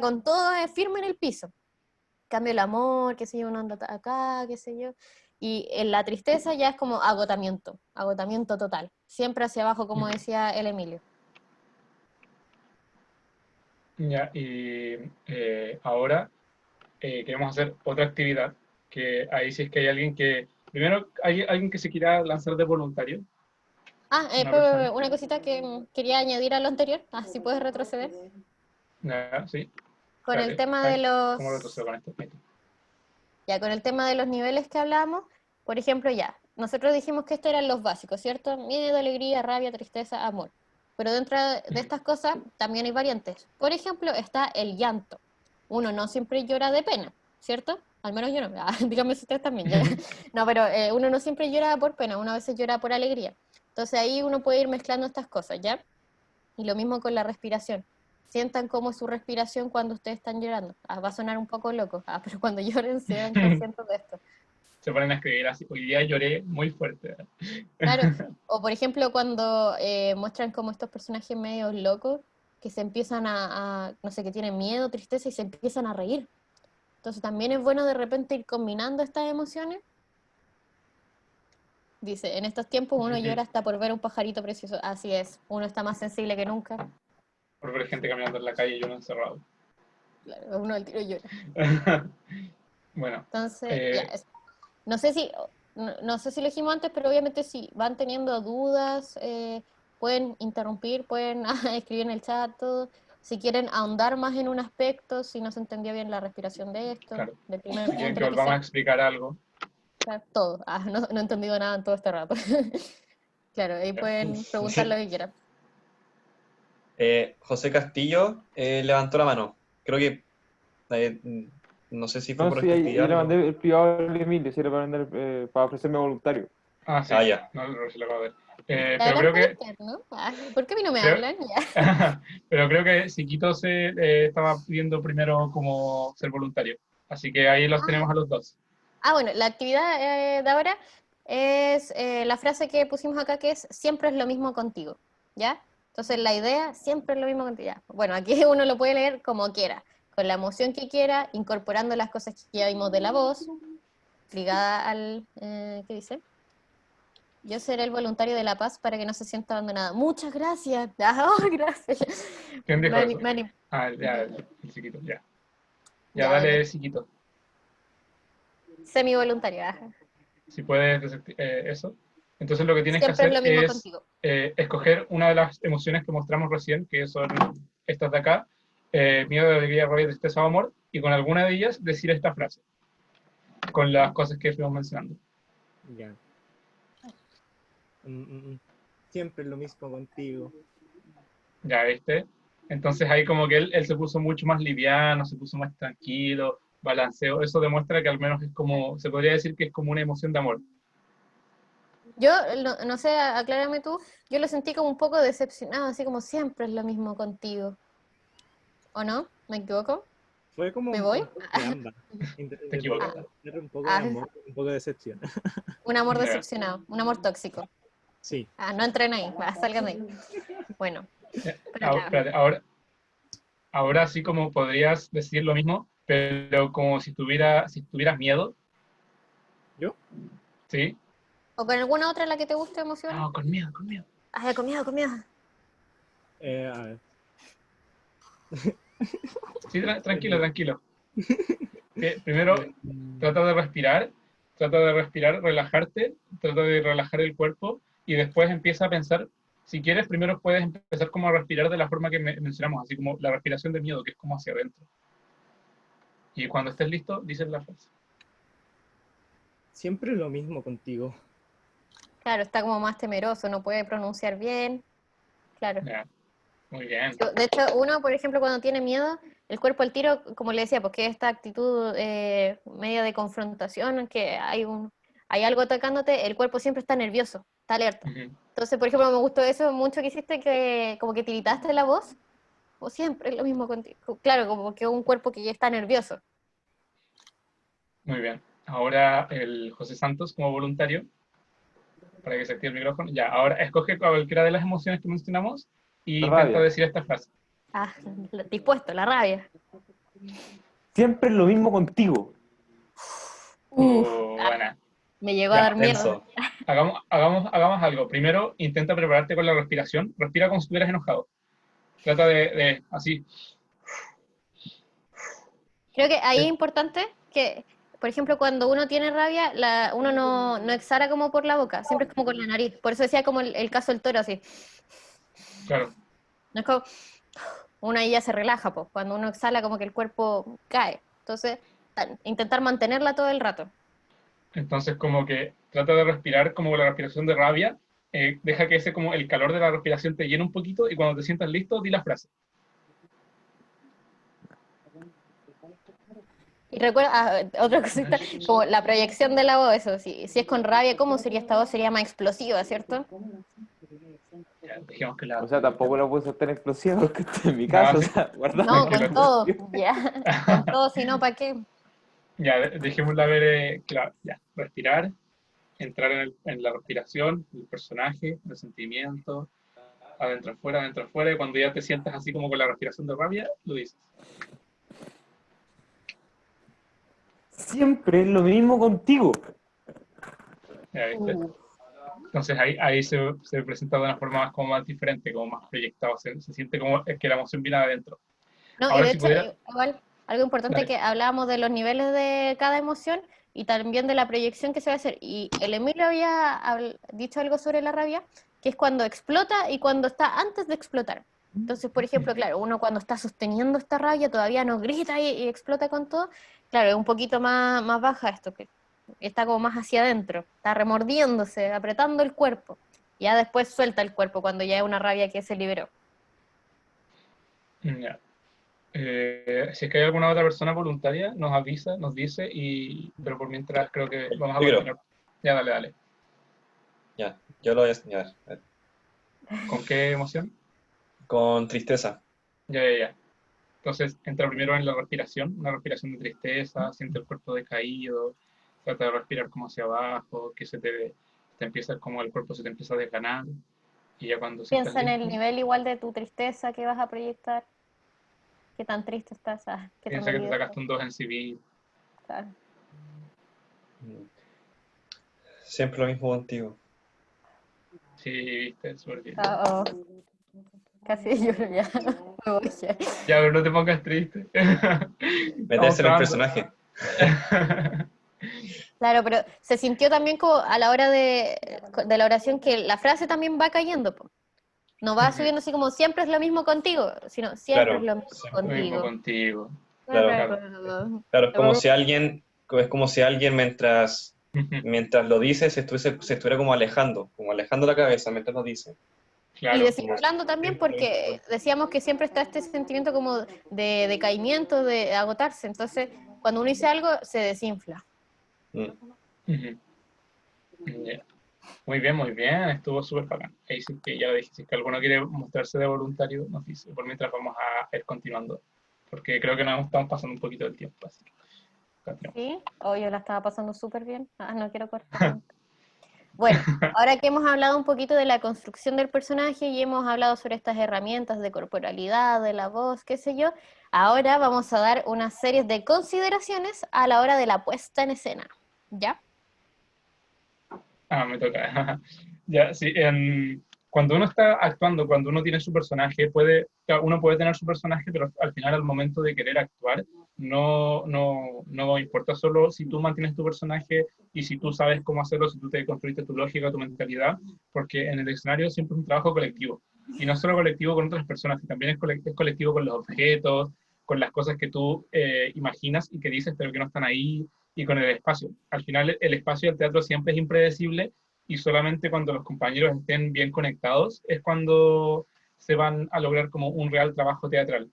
con todo firme en el piso. En cambio, el amor, qué sé yo, uno anda acá, qué sé yo. Y en la tristeza ya es como agotamiento total. Siempre hacia abajo, como decía el Emilio. Ya, y ahora queremos hacer otra actividad, que ahí sí es que hay alguien que, primero hay alguien que se quiera lanzar de voluntario, una persona. Una cosita que quería añadir a lo anterior, si puedes retroceder, Ya, sí, con el dale. tema de Ay, los, ¿cómo lo retrocedo con esto? Ahí está. ya, con el tema de los niveles que hablamos, por ejemplo, ya, nosotros dijimos que estos eran los básicos, ¿cierto? Miedo, alegría, rabia, tristeza, amor. Pero dentro de estas cosas también hay variantes. Por ejemplo, está el llanto. Uno no siempre llora de pena, ¿cierto? Al menos yo no. Dígame si ustedes también. ¿Ya? No, pero uno no siempre llora por pena, uno a veces llora por alegría. Entonces ahí uno puede ir mezclando estas cosas, ¿ya? Y lo mismo con la respiración. sientan cómo es su respiración cuando ustedes están llorando. Va a sonar un poco loco, pero cuando lloren sean conscientes de esto. Se ponen a escribir así, hoy día lloré muy fuerte. Claro, o por ejemplo cuando muestran como estos personajes medio locos que se empiezan no sé, que tienen miedo, tristeza y se empiezan a reír. Entonces también es bueno de repente ir combinando estas emociones. Dice, en estos tiempos uno llora hasta por ver un pajarito precioso. Así es, uno está más sensible que nunca. Por ver gente caminando en la calle y yo no encerrado. Claro, uno al tiro llora. Bueno. Entonces, ya, no sé si lo dijimos antes, pero obviamente si van teniendo dudas, pueden interrumpir, pueden escribir en el chat, todo. Si quieren ahondar más en un aspecto, si no se entendió bien la respiración de esto, Claro. del primer Si quieren punto, que lo que volvamos a sea. explicar algo. Claro, todo. No he entendido nada en todo este rato. Claro, ahí pueden preguntar lo que quieran. José Castillo levantó la mano. Creo que no sé si fue No, por sí, esta ahí actividad, le pero... mandé el privado al Emilio, si era para ofrecerme voluntario. Ah, sí. Ah, ya. No, se lo acabo de ver. La Pero gran creo que... Peter, ¿no? ¿Por qué a mí no me creo- hablan? Ya. pero creo que Siquito se estaba pidiendo primero como ser voluntario. Así que ahí los tenemos a los dos. Bueno, la actividad de ahora es la frase que pusimos acá que es siempre es lo mismo contigo, ¿ya? Entonces la idea siempre es lo mismo contigo, ¿ya? Bueno, aquí uno lo puede leer como quiera, con la emoción que quiera, incorporando las cosas que ya vimos de la voz, ligada al, ¿qué dice? Yo seré el voluntario de la paz para que no se sienta abandonada. Muchas gracias. Gracias. ¿Quién dijo eso? Mani. Ah, ya, el Siquito, ya. Ya, Ya, dale, bueno. Siquito. Semi-voluntario. Si puedes eso. Entonces lo que tienes que Siempre es hacer lo mismo es contigo. escoger una de las emociones que mostramos recién, que son estas de acá, miedo, alegría, rabia, tristeza o amor, y con alguna de ellas decir esta frase, con las cosas que fuimos mencionando. Ya. Siempre es lo mismo contigo. Ya, ¿viste? Entonces ahí como que él se puso mucho más liviano, se puso más tranquilo, balanceo. Eso demuestra que al menos es como, se podría decir que es como una emoción de amor. Yo, no sé, aclárame tú, yo lo sentí como un poco decepcionado, así como siempre es lo mismo contigo. ¿O no? ¿Me equivoco? Fue como ¿Me un voy? poco de ambas. Te equivocas. Un poco de amor, un poco de decepción. Un amor Ya. decepcionado, un amor tóxico. Sí. No entren ahí, salgan de ahí. Bueno, pero Ahora, ya. espérate, ahora sí como podrías decir lo mismo, pero como si tuvieras miedo, ¿Yo? ¿sí? ¿O con alguna otra en la que te guste emoción? No, con miedo, con miedo. Con miedo, con miedo. A ver. Sí, tranquilo, tranquilo. Primero, trata de respirar, relajarte, trata de relajar el cuerpo y después empieza a pensar, si quieres, primero puedes empezar como a respirar de la forma que mencionamos, así como la respiración de miedo, que es como hacia adentro. Y cuando estés listo, dices la frase. Siempre es lo mismo contigo. Claro, está como más temeroso, no puede pronunciar bien. Claro. Ya, muy bien. De hecho, uno, por ejemplo, cuando tiene miedo, el cuerpo al tiro, como le decía, porque esta actitud media de confrontación, que hay algo atacándote, el cuerpo siempre está nervioso, está alerta. Ujú. Entonces, por ejemplo, me gustó eso mucho que hiciste, que como que tiritaste la voz, o siempre es lo mismo contigo. Claro, como que un cuerpo que ya está nervioso. Muy bien. Ahora el José Santos como voluntario, para que se active el micrófono. Ya, ahora escoge cualquiera de las emociones que mencionamos y La intenta rabia. decir esta frase. Dispuesto, la rabia. Siempre es lo mismo contigo. Buena. Me llegó a Ya, dar miedo. Tenso. Hagamos algo. Primero, intenta prepararte con la respiración. Respira como si estuvieras enojado. Trata de así. Creo que ahí es importante que, por ejemplo, cuando uno tiene rabia, uno no exhala como por la boca, siempre es como con la nariz. Por eso decía como el caso del toro, así. Claro. No es como, uno ahí ya se relaja, pues. Cuando uno exhala, como que el cuerpo cae. Entonces, intentar mantenerla todo el rato. Entonces, como que trata de respirar como con la respiración de rabia. Deja que ese como el calor de la respiración te llene un poquito y cuando te sientas listo, di la frase. Y recuerda, otra cosita, como la proyección de la voz, eso, si es con rabia, ¿cómo sería esta voz? Sería más explosiva, ¿cierto? dijimos que la... O sea, tampoco lo puse tan explosivo porque estoy en mi No, casa, o sí. sea, guardando No, Tranquilo. con todo, ya. Con todo, si no, ¿para qué? Ya, dejémosla ver, claro, ya, respirar, entrar en la respiración, el personaje, el sentimiento, adentro afuera, y cuando ya te sientas así como con la respiración de rabia, lo dices. Siempre es lo mismo contigo. ¿Ya viste? Uh. Entonces ahí se presenta de una forma más, como más diferente, como más proyectado, se siente como es que la emoción viene adentro. No, y Ahora de si hecho, pudiera, igual, algo importante dale. que hablábamos de los niveles de cada emoción y también de la proyección que se va a hacer. Y el Emilio había dicho algo sobre la rabia, que es cuando explota y cuando está antes de explotar. Entonces, por ejemplo, claro, uno cuando está sosteniendo esta rabia todavía no grita y explota con todo. Claro, es un poquito más baja esto, que está como más hacia adentro, está remordiéndose, apretando el cuerpo. Ya después suelta el cuerpo cuando ya es una rabia que se liberó. Ya. Si es que hay alguna otra persona voluntaria, nos avisa, nos dice, pero por mientras creo que vamos a Yo creo. continuar. Ya, dale. Ya, yo lo voy a enseñar. ¿Con qué emoción? Con tristeza. Ya. Entonces, entra primero en la respiración, una respiración de tristeza, siente el cuerpo decaído, trata de respirar como hacia abajo, que te empieza, como el cuerpo se te empieza a desganar, y ya cuando sientas Piensa en el listo, nivel igual de tu tristeza que vas a proyectar, qué tan triste estás, qué tan piensa que te dolido estás. sacaste un 2 en civil. Claro. Siempre lo mismo contigo. Sí, viste, súper bien. Oh, casi lloro ya. Me voy ya. Ya, pero no te pongas triste. Estamos Meterse en un grabando. personaje. Claro, pero se sintió también como a la hora de la oración que la frase también va cayendo, po. No va subiendo así como siempre es lo mismo contigo, sino siempre es Claro, lo mismo Lo mismo contigo. contigo. claro. Claro. Claro, es como si alguien mientras lo dice se estuviera como alejando la cabeza mientras lo dice. Y Claro. desinflando también porque decíamos que siempre está este sentimiento como de decaimiento, de agotarse. Entonces, cuando uno dice algo, se desinfla. Mm. Ujú. Ya. Muy bien, estuvo súper bacán. Ahí sí que ya lo dije, si es que alguno quiere mostrarse de voluntario, nos dice. Por mientras vamos a ir continuando, porque creo que nos estamos pasando un poquito del tiempo, así que continuamos. ¿Sí? Oh, yo la estaba pasando súper bien. No quiero cortar. Bueno, ahora que hemos hablado un poquito de la construcción del personaje y hemos hablado sobre estas herramientas de corporalidad, de la voz, qué sé yo, ahora vamos a dar una serie de consideraciones a la hora de la puesta en escena. ¿Ya? Me toca. Ya, sí, cuando uno está actuando, cuando uno tiene su personaje, claro, uno puede tener su personaje, pero al final, al momento de querer actuar, no importa solo si tú mantienes tu personaje y si tú sabes cómo hacerlo, si tú te construiste tu lógica, tu mentalidad, porque en el escenario siempre es un trabajo colectivo. Y no solo colectivo con otras personas, que también es colectivo con los objetos, con las cosas que tú imaginas y que dices, pero que no están ahí, y con el espacio. Al final, el espacio del teatro siempre es impredecible y solamente cuando los compañeros estén bien conectados es cuando se van a lograr como un real trabajo teatral.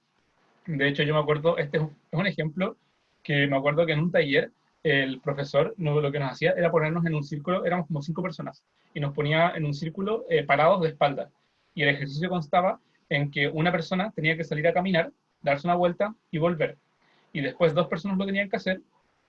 De hecho, yo me acuerdo, este es un ejemplo que me acuerdo que en un taller el profesor lo que nos hacía era ponernos en un círculo, éramos como 5 personas, y nos ponía en un círculo parados de espalda. Y el ejercicio constaba en que una persona tenía que salir a caminar, darse una vuelta y volver. Y después 2 personas lo tenían que hacer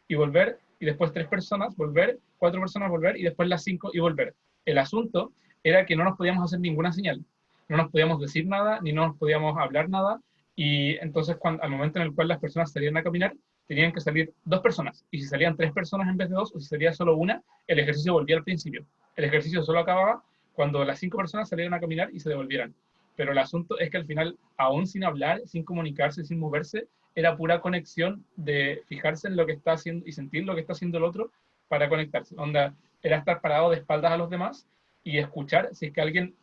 y volver, y después 3 personas volver, 4 personas volver, y después las 5 y volver. El asunto era que no nos podíamos hacer ninguna señal, no nos podíamos decir nada, ni no nos podíamos hablar nada, y entonces al momento en el cual las personas salían a caminar, tenían que salir 2 personas, y si salían 3 personas en vez de 2, o si salía solo una, el ejercicio volvía al principio. El ejercicio solo acababa cuando las 5 personas salieran a caminar y se devolvieran. Pero el asunto es que al final, aún sin hablar, sin comunicarse, sin moverse, era pura conexión de fijarse en lo que está haciendo y sentir lo que está haciendo el otro para conectarse. Onda, era estar parado de espaldas a los demás y escuchar si es que alguien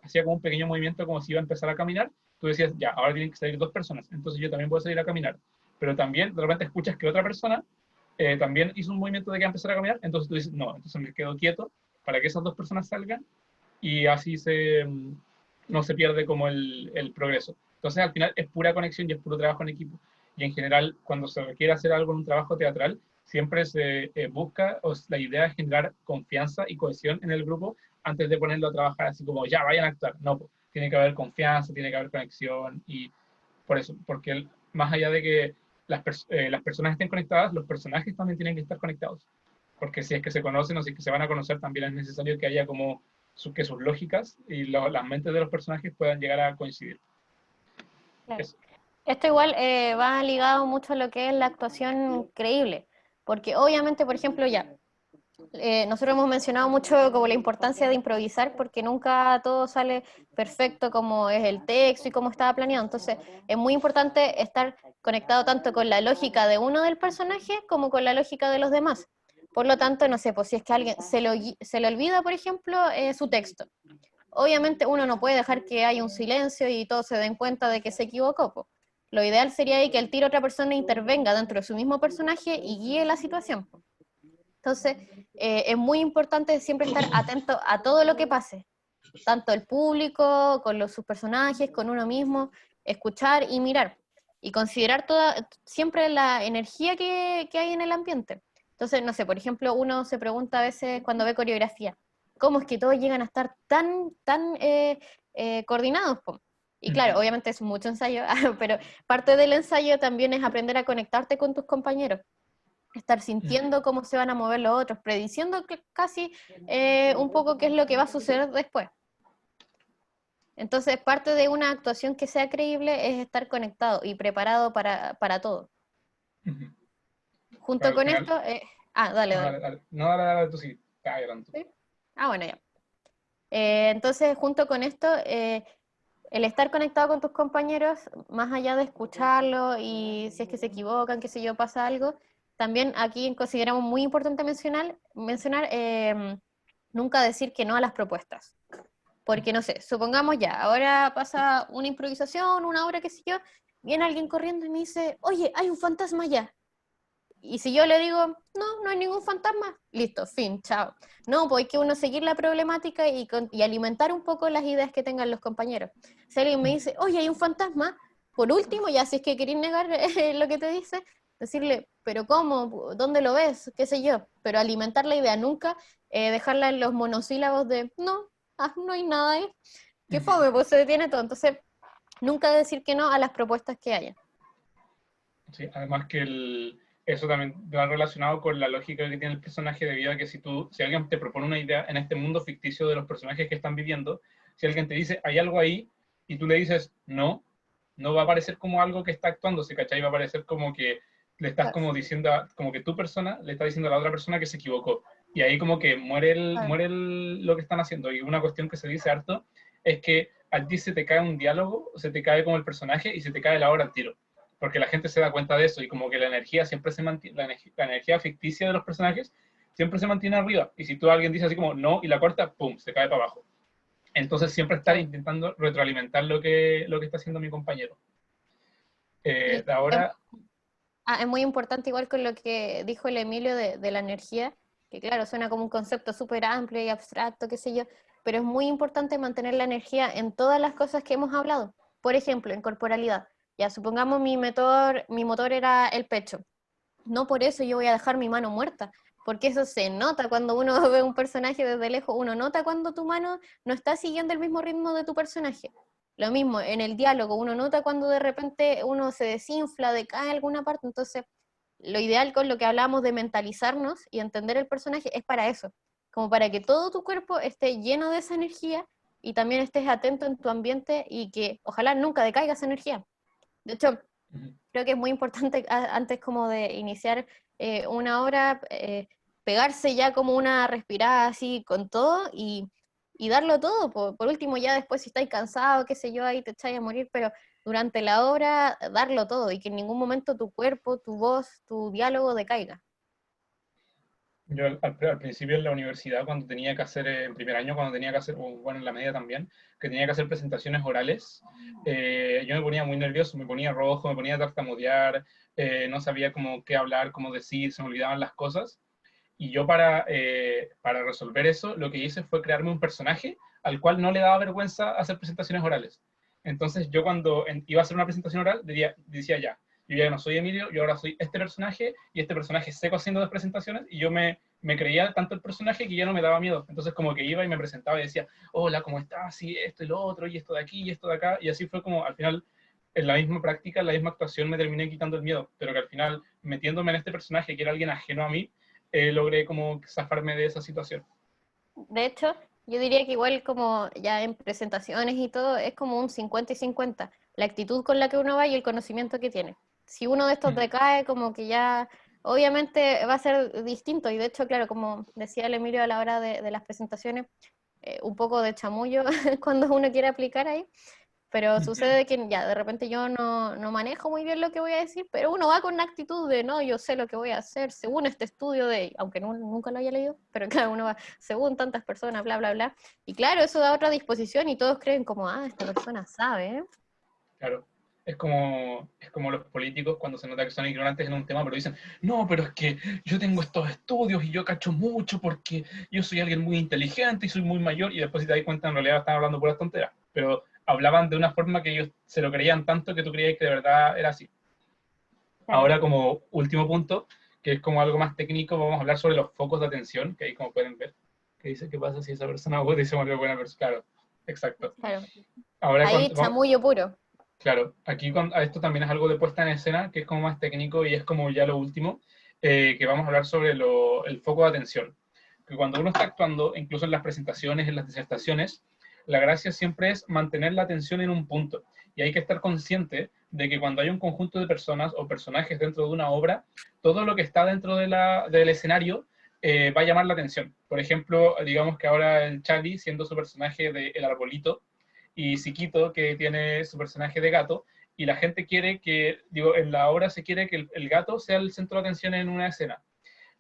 hacía como un pequeño movimiento como si iba a empezar a caminar, tú decías, ya, ahora tienen que salir 2 personas, entonces yo también puedo salir a caminar. Pero también de repente escuchas que otra persona también hizo un movimiento de que iba a empezar a caminar, entonces tú dices, no, entonces me quedo quieto para que esas 2 personas salgan y así no se pierde como el progreso. Entonces, al final es pura conexión y es puro trabajo en equipo. Y en general, cuando se requiere hacer algo en un trabajo teatral, siempre se busca, la idea es generar confianza y cohesión en el grupo antes de ponerlo a trabajar así como, ya, vayan a actuar. No, tiene que haber confianza, tiene que haber conexión, y por eso, porque más allá de que las personas estén conectadas, los personajes también tienen que estar conectados, porque si es que se conocen o si es que se van a conocer, también es necesario que haya como que sus lógicas y las mentes de los personajes puedan llegar a coincidir. Claro. Eso. Esto igual va ligado mucho a lo que es la actuación creíble, porque obviamente, por ejemplo, nosotros hemos mencionado mucho como la importancia de improvisar, porque nunca todo sale perfecto como es el texto y como estaba planeado. Entonces, es muy importante estar conectado tanto con la lógica de uno del personaje como con la lógica de los demás. Por lo tanto, no sé, pues si es que a alguien se le olvida, por ejemplo, su texto. Obviamente uno no puede dejar que haya un silencio y todos se den cuenta de que se equivocó, po. Lo ideal sería ahí que al tiro otra persona intervenga dentro de su mismo personaje y guíe la situación, po. Entonces, es muy importante siempre estar atento a todo lo que pase, tanto el público, con sus personajes, con uno mismo, escuchar y mirar, y considerar siempre la energía que hay en el ambiente. Entonces, no sé, por ejemplo, uno se pregunta a veces cuando ve coreografía, ¿cómo es que todos llegan a estar tan coordinados, po? Y claro, obviamente es mucho ensayo, pero parte del ensayo también es aprender a conectarte con tus compañeros, estar sintiendo cómo se van a mover los otros, prediciendo casi un poco qué es lo que va a suceder después. Entonces, parte de una actuación que sea creíble es estar conectado y preparado para todo. Junto Al con final, esto, dale, no, dale. dale, tú sí, está adelante. ¿Sí? Bueno, ya. Entonces, junto con esto, el estar conectado con tus compañeros, más allá de escucharlo y si es que se equivocan, qué sé yo, pasa algo, también aquí consideramos muy importante mencionar nunca decir que no a las propuestas. Porque, no sé, supongamos ya, ahora pasa una improvisación, una obra, qué sé yo, viene alguien corriendo y me dice, oye, hay un fantasma allá. Y si yo le digo, no, no hay ningún fantasma, listo, fin, chao. No, pues hay que uno seguir la problemática y alimentar un poco las ideas que tengan los compañeros. Si alguien me dice, oye, hay un fantasma, por último, ya si es que queréis negar lo que te dice, decirle, pero ¿cómo? ¿Dónde lo ves? ¿Qué sé yo? Pero alimentar la idea, nunca dejarla en los monosílabos de, no, no hay nada ahí. Qué fome, pues se detiene todo. Entonces, nunca decir que no a las propuestas que haya. Sí, además que eso también va relacionado con la lógica que tiene el personaje, debido a que si alguien te propone una idea en este mundo ficticio de los personajes que están viviendo, si alguien te dice, hay algo ahí, y tú le dices, no, no va a parecer como algo que está actuándose, ¿cachai? Va a parecer como que le estás como diciendo, como que tu persona le está diciendo a la otra persona que se equivocó. Y ahí como que muere lo que están haciendo. Y una cuestión que se dice harto es que a ti se te cae un diálogo, se te cae como el personaje y se te cae la obra al tiro, porque la gente se da cuenta de eso y como que la energía siempre se mantiene, la energía ficticia de los personajes siempre se mantiene arriba, y si tú alguien dice así como no y la corta, pum, se cae para abajo. Entonces siempre estar intentando retroalimentar lo que está haciendo mi compañero. Ahora... Es muy importante, igual con lo que dijo el Emilio de la energía, que claro, suena como un concepto súper amplio y abstracto, qué sé yo, pero es muy importante mantener la energía en todas las cosas que hemos hablado. Por ejemplo, en corporalidad. Ya, supongamos mi motor era el pecho. No por eso yo voy a dejar mi mano muerta, porque eso se nota cuando uno ve un personaje desde lejos, uno nota cuando tu mano no está siguiendo el mismo ritmo de tu personaje. Lo mismo, en el diálogo, uno nota cuando de repente uno se desinfla, decae en alguna parte. Entonces, lo ideal con lo que hablamos de mentalizarnos y entender el personaje es para eso, como para que todo tu cuerpo esté lleno de esa energía y también estés atento en tu ambiente y que ojalá nunca decaiga esa energía. De hecho, creo que es muy importante antes como de iniciar una obra, pegarse ya como una respirada así con todo y darlo todo. Por último, ya después si estáis cansados, qué sé yo, ahí te echáis a morir, pero durante la obra darlo todo y que en ningún momento tu cuerpo, tu voz, tu diálogo decaiga. Yo al principio en la universidad, cuando tenía que hacer, en primer año, cuando tenía que hacer, o bueno, en la media también, que tenía que hacer presentaciones orales, yo me ponía muy nervioso, me ponía rojo, me ponía a tartamudear, no sabía cómo qué hablar, cómo decir, se me olvidaban las cosas. Y yo para resolver eso, lo que hice fue crearme un personaje al cual no le daba vergüenza hacer presentaciones orales. Entonces yo cuando iba a hacer una presentación oral, decía ya, yo ya no soy Emilio, yo ahora soy este personaje, y este personaje seco haciendo las presentaciones, y yo me creía tanto el personaje que ya no me daba miedo. Entonces como que iba y me presentaba y decía, hola, ¿cómo estás? Y esto y lo otro, y esto de aquí, y esto de acá, y así fue como al final, en la misma práctica, en la misma actuación, me terminé quitando el miedo, pero que al final, metiéndome en este personaje que era alguien ajeno a mí, logré como zafarme de esa situación. De hecho, yo diría que igual como ya en presentaciones y todo, es como un 50 y 50, la actitud con la que uno va y el conocimiento que tiene. Si uno de estos decae, como que ya obviamente va a ser distinto, y de hecho, claro, como decía el Emilio a la hora de las presentaciones, un poco de chamullo cuando uno quiere aplicar ahí, pero sucede que ya de repente yo no manejo muy bien lo que voy a decir, pero uno va con una actitud de no, yo sé lo que voy a hacer, según este estudio de, aunque nunca lo haya leído, pero claro, uno va según tantas personas, bla, bla, bla. Y claro, eso da otra disposición y todos creen como, ah, esta persona sabe, ¿eh? Claro. Es como los políticos cuando se nota que son ignorantes en un tema, pero dicen, no, pero es que yo tengo estos estudios y yo cacho mucho porque yo soy alguien muy inteligente y soy muy mayor, y después si te das cuenta en realidad están hablando puras tonteras, pero hablaban de una forma que ellos se lo creían tanto que tú creías que de verdad era así. Claro. Ahora, como último punto, que es como algo más técnico, vamos a hablar sobre los focos de atención, que ahí como pueden ver, que dice qué pasa si esa persona vota y se vuelve buena persona. Claro, exacto. Claro. Ahora, Ahí chamullo puro. claro, aquí esto también es algo de puesta en escena, que es como más técnico y es como ya lo último, que vamos a hablar sobre el foco de atención. Que cuando uno está actuando, incluso en las presentaciones, en las disertaciones, la gracia siempre es mantener la atención en un punto. Y hay que estar consciente de que cuando hay un conjunto de personas o personajes dentro de una obra, todo lo que está dentro del escenario va a llamar la atención. Por ejemplo, digamos que ahora el Charlie, siendo su personaje de El Arbolito, y Siquito, que tiene su personaje de gato, y la gente quiere que, digo, en la obra se quiere que el gato sea el centro de atención en una escena.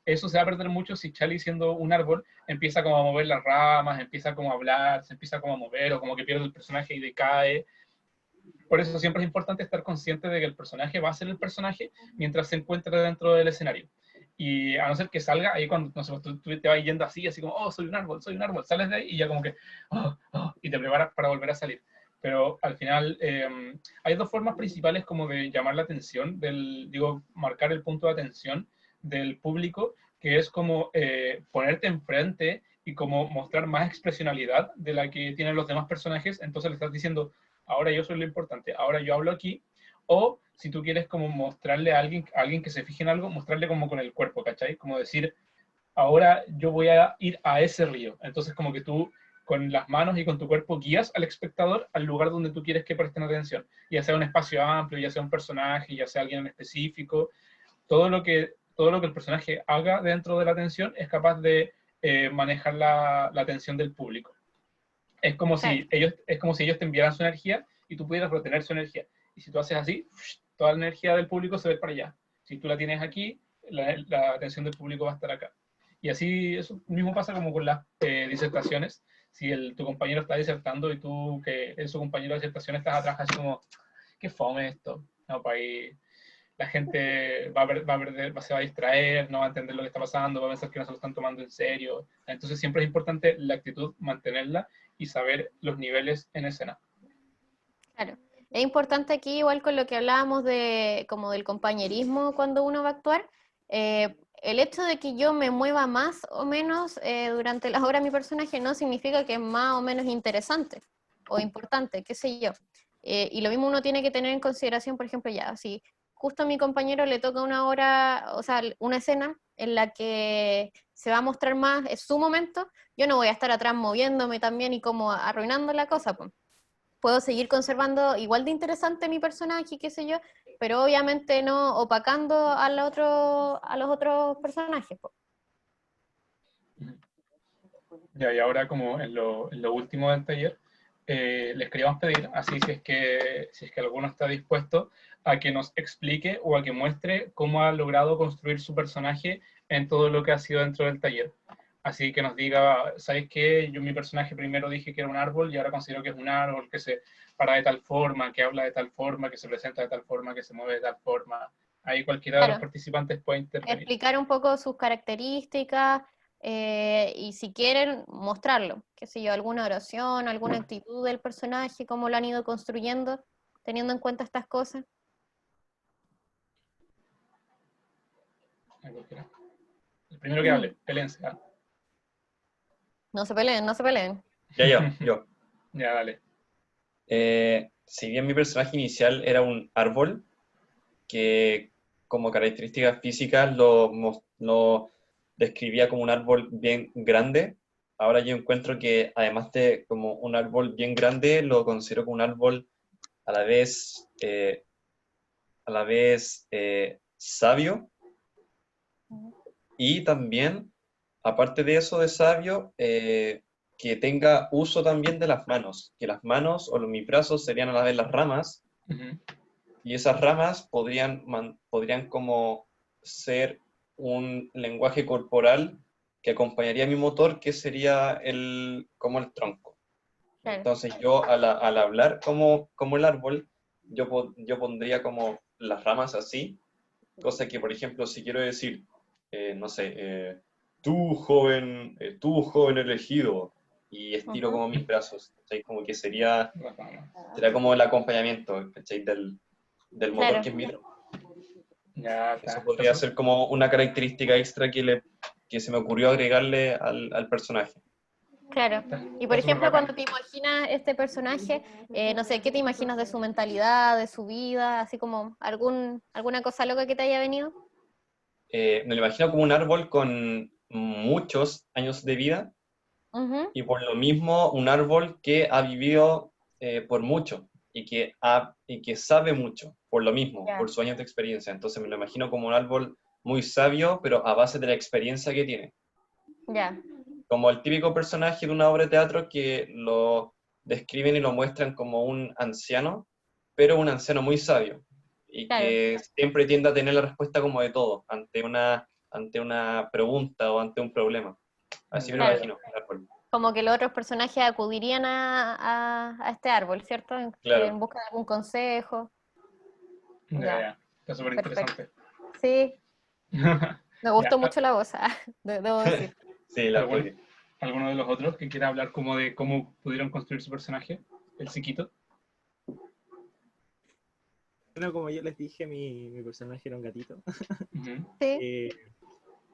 Eso se va a perder mucho si Charlie, siendo un árbol, empieza como a mover las ramas, empieza como a hablar, se empieza como a mover, o como que pierde el personaje y decae. Por eso siempre es importante estar consciente de que el personaje va a ser el personaje mientras se encuentre dentro del escenario. Y a no ser que salga, ahí cuando no sé, tú te vas yendo así como, oh, soy un árbol, sales de ahí y ya como que, oh, oh, y te preparas para volver a salir. Pero al final hay dos formas principales como de llamar la atención, marcar el punto de atención del público, que es como ponerte enfrente y como mostrar más expresionalidad de la que tienen los demás personajes. Entonces le estás diciendo, ahora yo soy lo importante, ahora yo hablo aquí. O si tú quieres como mostrarle a alguien que se fije en algo, mostrarle como con el cuerpo, ¿cachai? Como decir, ahora yo voy a ir a ese río. Entonces como que tú con las manos y con tu cuerpo guías al espectador al lugar donde tú quieres que presten atención, ya sea un espacio amplio, ya sea un personaje, ya sea alguien en específico. Todo lo que el personaje haga dentro de la atención es capaz de manejar la atención del público. Es como Claro. si ellos te enviaran su energía y tú pudieras retener su energía. Y si tú haces así, toda la energía del público se ve para allá. Si tú la tienes aquí, la atención del público va a estar acá. Y así, eso mismo pasa como con las disertaciones. Si tu compañero está disertando y tú, que es su compañero de disertación, estás atrás así como, qué fome esto. No, para ahí la gente se va a distraer, no va a entender lo que está pasando, va a pensar que no se lo están tomando en serio. Entonces siempre es importante la actitud, mantenerla y saber los niveles en escena. Claro. Es importante aquí, igual con lo que hablábamos de como del compañerismo cuando uno va a actuar, el hecho de que yo me mueva más o menos durante las obras de mi personaje no significa que es más o menos interesante o importante, qué sé yo. Y lo mismo uno tiene que tener en consideración, por ejemplo, ya, si justo a mi compañero le toca una hora, o sea, una escena en la que se va a mostrar más, es su momento, yo no voy a estar atrás moviéndome también y como arruinando la cosa, pues. Puedo seguir conservando igual de interesante mi personaje, qué sé yo, pero obviamente no opacando a los otros personajes, po. Ya, y ahora como en lo último del taller, les queríamos pedir, así si es que alguno está dispuesto, a que nos explique o a que muestre cómo ha logrado construir su personaje en todo lo que ha sido dentro del taller. Así que nos diga, ¿sabes qué? Yo mi personaje primero dije que era un árbol y ahora considero que es un árbol que se para de tal forma, que habla de tal forma, que se presenta de tal forma, que se mueve de tal forma. Ahí cualquiera de los Claro, participantes puede intervenir. explicar un poco sus características y si quieren mostrarlo, qué sé yo, alguna oración, alguna actitud del personaje, cómo lo han ido construyendo, teniendo en cuenta estas cosas. Ahí cualquiera. El primero que hable, pélense. Ah. No se peleen, no se peleen. Yo. Ya, dale. Si bien mi personaje inicial era un árbol, que como características físicas lo describía como un árbol bien grande, ahora yo encuentro que además de como un árbol bien grande, lo considero como un árbol a la vez, sabio, y también, aparte de eso de sabio, que tenga uso también de las manos, que las manos o mis brazos serían a la vez las ramas, Ujú. y esas ramas podrían como ser un lenguaje corporal que acompañaría a mi motor, que sería como el tronco. Claro. Entonces yo al hablar como el árbol, yo pondría como las ramas así, cosa que, por ejemplo, si quiero decir, no sé, tú joven elegido, y estiro Ujú. como mis brazos, ¿cachai? Como que sería Las manos. como el acompañamiento, ¿cachai? Del motor Claro. que es mi tronco. Ya Eso está. podría ser como una característica extra que se me ocurrió agregarle al personaje. Claro. Y por Está súper ejemplo, bacán. cuando te imaginas este personaje, no sé, ¿qué te imaginas de su mentalidad, de su vida, así como alguna cosa loca que te haya venido? Me lo imagino como un árbol con muchos años de vida, Ujú. y por lo mismo un árbol que ha vivido por mucho y que sabe mucho, por lo mismo, Ya, por sus años de experiencia. Entonces me lo imagino como un árbol muy sabio, pero a base de la experiencia que tiene. ya, Como el típico personaje de una obra de teatro que lo describen y lo muestran como un anciano, pero un anciano muy sabio, y claro. que siempre tiende a tener la respuesta como de todo, ante una pregunta o ante un problema. Así me lo Ya, Claro. imagino, el árbol. Como que los otros personajes acudirían a este árbol, ¿cierto? En Claro. busca de algún consejo. ya, Ya, ya. Está súper perfecto. interesante. Sí, me Ya. gustó mucho la voz, debo decir. Sí, la ¿Algún- apoyo. ¿Alguno de los otros que quiera hablar como de cómo pudieron construir su personaje? El Siquito. Bueno, como yo les dije, mi personaje era un gatito. Ujú. Sí, Eh,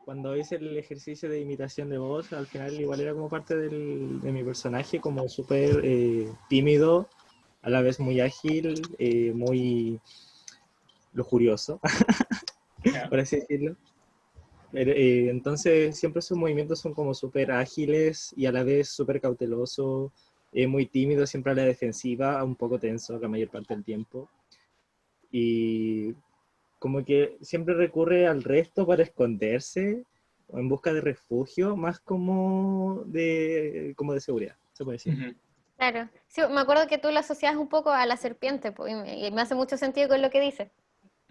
Cuando hice el ejercicio de imitación de voz, al final igual era como parte de mi personaje, como súper tímido, a la vez muy ágil, muy lujurioso, Ya. por así decirlo. Entonces siempre sus movimientos son como súper ágiles y a la vez súper cauteloso, muy tímido, siempre a la defensiva, un poco tenso la mayor parte del tiempo. Y como que siempre recurre al resto para esconderse o en busca de refugio, más como de seguridad, se puede decir. Ujú. claro. Sí, me acuerdo que tú lo asocias un poco a la serpiente, pues, y me hace mucho sentido con lo que dices.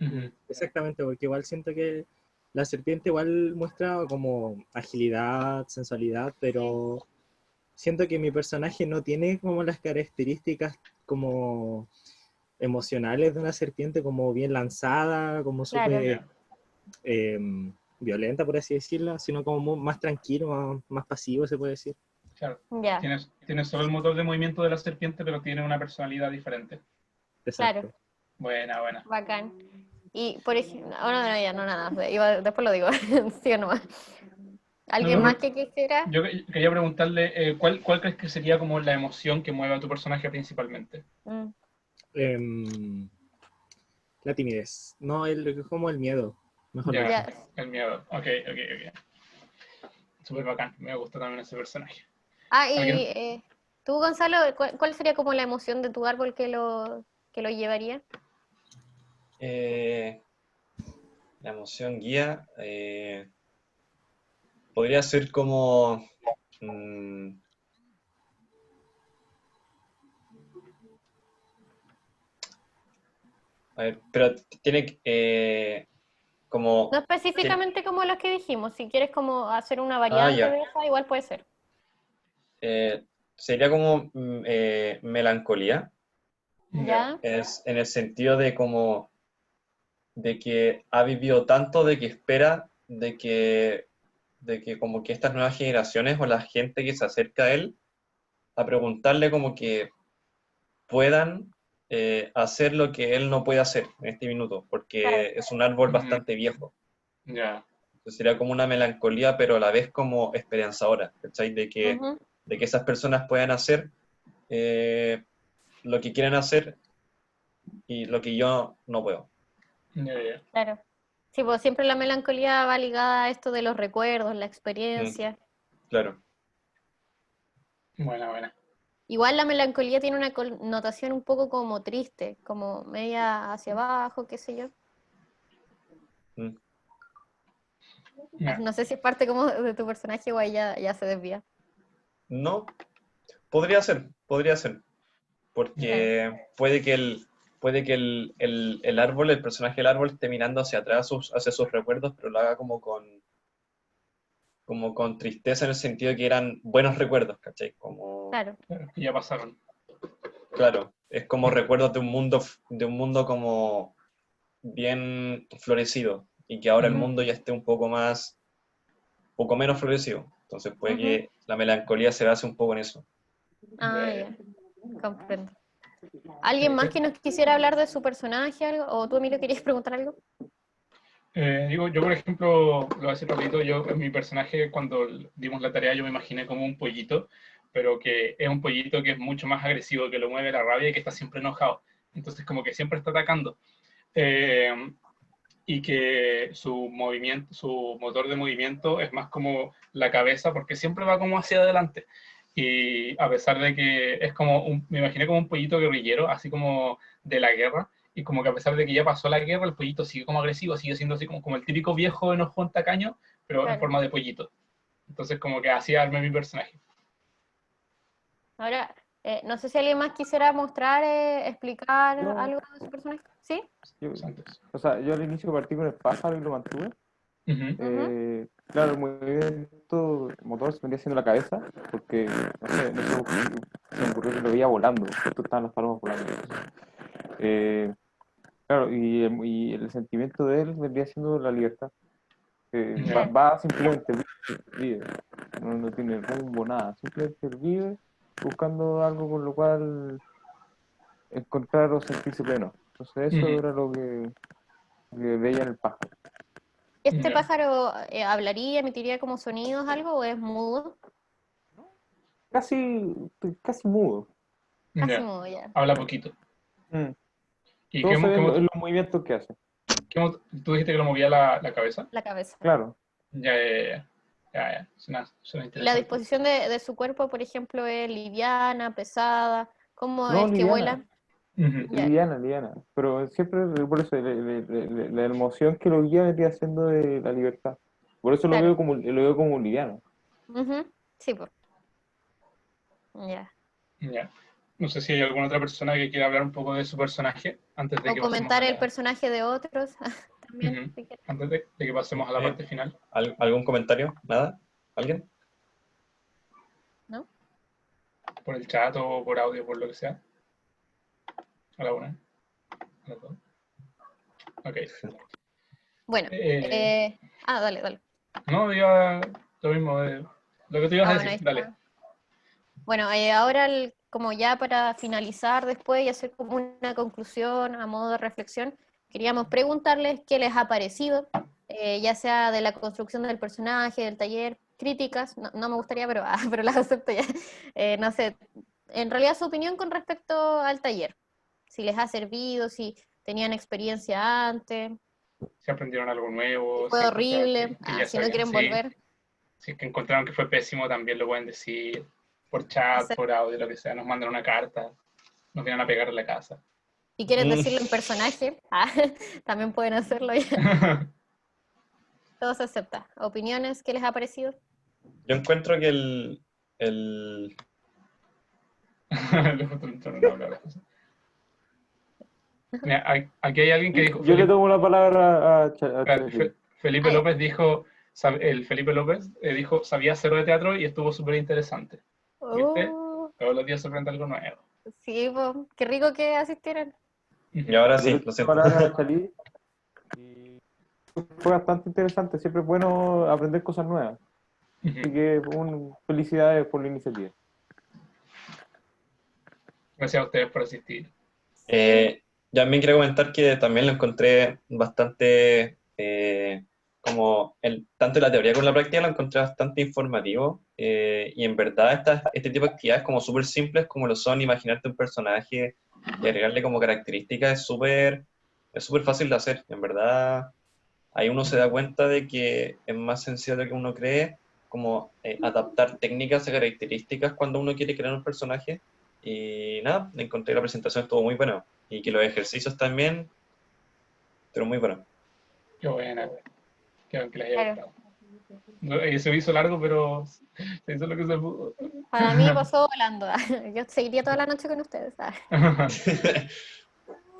Ujú. Exactamente, porque igual siento que la serpiente igual muestra como agilidad, sensualidad, pero siento que mi personaje no tiene como las características como emocionales de una serpiente, como bien lanzada, como Claro, súper Ya. eh, violenta, por así decirlo, sino como más tranquilo, más pasivo, se puede decir. Claro. ya, Tienes solo el motor de movimiento de la serpiente, pero tiene una personalidad diferente. claro, Exacto. Buena, buena. bacán. Y por ejemplo, ahora no, ya no, nada, después lo digo, sí o no más. No, ¿Alguien no, más no. que quisiera? Quería preguntarle, ¿cuál crees que sería como la emoción que mueve a tu personaje principalmente? Mm, Em, la timidez, no como el miedo, mejor Ya, dicho. ya. el miedo. Ok, ok, ok. Súper bacán. Me gusta también ese personaje. Y ¿Alguien? tú, Gonzalo, ¿cuál sería como la emoción de tu árbol que lo llevaría? Eh, la emoción guía podría ser como... mm, a ver, pero tiene No como... específicamente como los que dijimos, si quieres como hacer una variante Ya. de esa, igual puede ser. Eh, sería como melancolía, Ya. ¿Ya? es en el sentido de como de que ha vivido tanto, de que espera de que como que estas nuevas generaciones o la gente que se acerca a él a preguntarle como que puedan hacer lo que él no puede hacer en este minuto, Claro. porque es un árbol Ujú. bastante viejo. Ya. Entonces sería como una melancolía, pero a la vez como esperanzadora, ¿cachai? Ujú, De que esas personas puedan hacer lo que quieren hacer y lo que yo no puedo. Ya, ya. claro. Sí, pues siempre la melancolía va ligada a esto de los recuerdos, la Mm, experiencia. claro. Buena, buena. Igual la melancolía tiene una connotación un poco como triste, como media hacia abajo, qué sé yo. Mm. Ya. No sé si es parte como de tu personaje o ahí ya se desvía. No, podría ser, Claro, porque puede que el árbol, el personaje del árbol esté mirando hacia atrás, hacia sus recuerdos, pero lo haga como con tristeza en el sentido de que eran buenos recuerdos, ¿cachai? Como, claro, Claro, que ya pasaron. claro, es como recuerdos de un mundo como bien florecido, y que ahora el ujú, mundo ya esté poco menos florecido. Entonces puede ujú. que la melancolía se base un poco en eso. Ah, Ya, ya. ya, comprendo. ¿Alguien más que nos quisiera hablar de su personaje algo? ¿O tú, Emilio, querías preguntar algo? Digo, yo por ejemplo, lo voy a decir rapidito, yo en mi personaje cuando dimos la tarea yo me imaginé como un pollito, pero que es un pollito que es mucho más agresivo, que lo mueve la rabia y que está siempre enojado. Entonces como que siempre está atacando. Eh, y que su movimiento, su motor de movimiento es más como la cabeza, porque siempre va como hacia adelante. Y a pesar de que es como, me imaginé como un pollito guerrillero, así como de la guerra, y como que a pesar de que ya pasó la guerra, el pollito sigue como agresivo, sigue siendo así como el típico viejo enojón tacaño, pero en Claro. forma de pollito. Entonces como que así armé mi personaje. Ahora, no sé si alguien más quisiera mostrar, explicar Yo, algo de su personaje. ¿Sí? yo, Santos. o sea, yo al inicio partí con el pájaro y lo mantuve. Ujú. Ujú, Claro, el movimiento motor se vendría siendo la cabeza, porque no sé por qué se me ocurrió que lo veía volando, justo estaban las palomas volando. Eh, claro, y el sentimiento de él vendría siendo la libertad. Ya. claro. Va simplemente, vive, no tiene rumbo, nada, simplemente él vive buscando algo con lo cual encontrar o sentirse pleno. Entonces eso Ujú. era que veía en el pájaro. ¿Este Ya. pájaro hablaría, emitiría como sonidos, algo, o es mudo? Casi, casi mudo. Casi Ya. mudo, ya. Habla poquito. Mm. ¿Y Todo se ve en los movimientos que hace. tú dijiste que lo movía la cabeza? La cabeza. Claro. Ya, ya, ya, ya. Ya, ya. Suena ¿Y la interesante. disposición de su cuerpo, por ejemplo, es liviana, pesada? ¿Cómo No, es que liviana, vuela? Ujú. Ya, liviana. Pero siempre, por eso, la emoción que lo guía vendría siendo de la libertad. Por eso claro. lo veo como liviano. Ujú, sí, pues. Ya. Ya. No sé si hay alguna otra persona que quiera hablar un poco de su personaje antes de O que pasemos comentar a el la, personaje de otros también, Ujú. si quieres. Antes de que pasemos a la ¿Eh? parte final. ¿Algún comentario? ¿Nada? ¿Alguien? ¿No? Por el chat o por audio, por lo que sea. A la una, a las dos. Ok. Bueno. Eh, Dale, dale. no, diga lo mismo. Lo que tú ibas a Bueno, ahí decir. Dale. está. Bueno, ahora como ya para finalizar después y hacer como una conclusión a modo de reflexión, queríamos preguntarles qué les ha parecido, ya sea de la construcción del personaje, del taller, críticas, no me gustaría, pero, pero las acepto ya. No sé, en realidad su opinión con respecto al taller, si les ha servido, si tenían experiencia antes, Si aprendieron algo si nuevo, si fue encontraron horrible, que ya si no sabían, quieren sí. volver. Si es que encontraron que fue pésimo, también lo pueden decir por chat, Exacto. por audio, lo que sea. Nos mandan una carta, nos vienen a pegar en la casa. Si quieren Mm, decirlo en personaje, también pueden hacerlo ya. Todo se acepta. ¿Opiniones? ¿Qué les ha parecido? yo encuentro que el... Le faltó un tono, no hablar de cosas. Mira, aquí hay alguien que dijo, Yo le tomo la palabra a Charlie. Felipe Ah, ya. López dijo, el Felipe López dijo, sabía cero de teatro y estuvo súper interesante. ¿Viste? Oh, Todos los días se aprende algo nuevo. sí, po, qué rico que asistieran. Y ahora Yo le sí, lo tomo la siento. palabra a Charlie y fue bastante interesante. Siempre es bueno aprender cosas nuevas. Así que felicidades por la iniciativa. Gracias a ustedes por asistir. Sí, Yo también quería comentar que también lo encontré bastante como tanto la teoría como la práctica lo encontré bastante informativo, y en verdad este tipo de actividades como súper simples como lo son imaginarte un personaje y agregarle como características es súper fácil de hacer, en verdad. Ahí uno se da cuenta de que es más sencillo de lo que uno cree, como adaptar técnicas a características cuando uno quiere crear un personaje. Y nada, encontré la presentación, estuvo muy buena. Y que los ejercicios también, pero muy bueno. Qué buena, que les haya Claro. gustado. Se me hizo largo, pero se hizo lo que se pudo. Para mí pasó volando. Yo seguiría toda la noche con ustedes.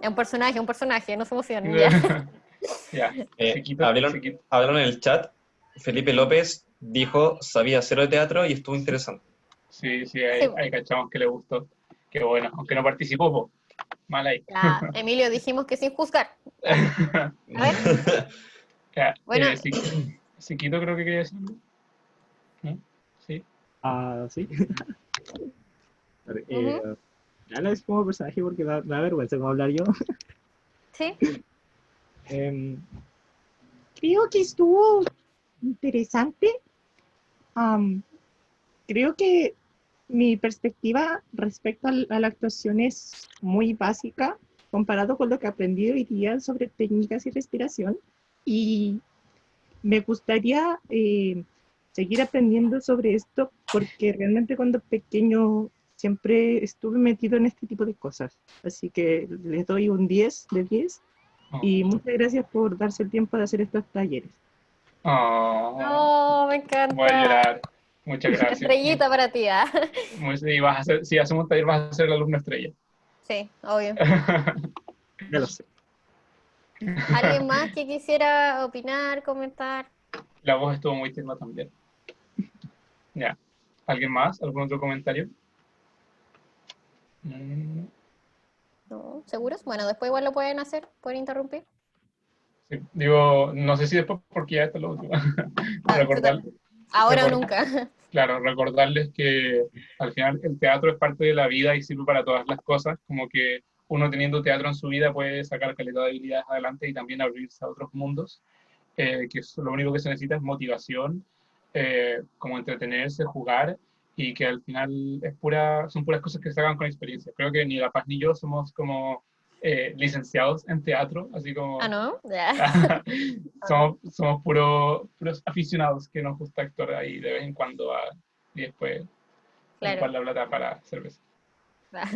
Es un personaje, no se emocionen, ya. Ya, Hablaron, Siquito. hablaron en el chat, Felipe López dijo, sabía cero de teatro y estuvo interesante. Sí, Sí, hay cachamos que le gustó. Qué bueno, aunque no participó, po. Mal ahí. ya, Emilio, dijimos que sin juzgar. Ya. A ver, Ya, bueno, Siquito creo que quería decir algo. ¿No? Sí. Ah, sí. A ver, ujú, ya lo decimos como personaje porque da vergüenza como hablar yo. sí, Em, Creo que estuvo interesante. Am, Creo que mi perspectiva respecto a la actuación es muy básica comparado con lo que aprendí hoy día sobre técnicas y respiración. Y me gustaría seguir aprendiendo sobre esto porque realmente cuando pequeño siempre estuve metido en este tipo de cosas. Así que les doy un 10 de 10 y Oh, muchas gracias por darse el tiempo de hacer estos talleres. oh, no, me voy a encanta. llorar. Muchas gracias. Estrellita para ti, ¿ah? Si hacemos un taller, vas a ser el alumno estrella. Sí, obvio. Ya lo sé. ¿Alguien más que quisiera opinar, comentar? La voz estuvo muy tierna también. Ya. ¿Alguien más? ¿Algún otro comentario? Mm, No, ¿seguros? Bueno, después igual lo pueden hacer, pueden interrumpir. sí. Digo, no sé si después, porque ya esto es lo último. Ah, Recordar, ahora o recordar, nunca. claro, recordarles que al final el teatro es parte de la vida y sirve para todas las cosas, como que uno teniendo teatro en su vida puede sacar calidad de habilidades adelante y también abrirse a otros mundos, que lo único que se necesita es motivación, como entretenerse, jugar, y que al final son puras cosas que se hagan con experiencia. Creo que ni La Paz ni yo somos como licenciados en teatro, así Ah, como ¿no? Ya. somos puros aficionados que nos gusta actuar ahí de vez en cuando y después Claro. ocupar la plata para cerveza.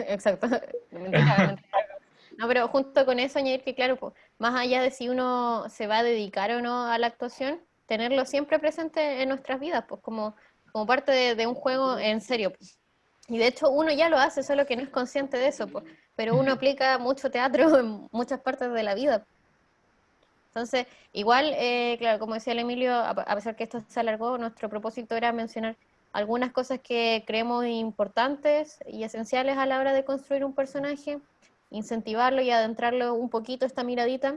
Exacto. Mentira, mentira. No, pero junto con eso añadir que, claro, pues, más allá de si uno se va a dedicar o no a la actuación, tenerlo siempre presente en nuestras vidas, pues como parte de un juego en serio, pues. Y de hecho uno ya lo hace, solo que no es consciente de eso, pues. Pero uno aplica mucho teatro en muchas partes de la vida. Entonces, igual, claro, como decía el Emilio, a pesar que esto se alargó, nuestro propósito era mencionar algunas cosas que creemos importantes y esenciales a la hora de construir un personaje, incentivarlo y adentrarlo un poquito esta miradita.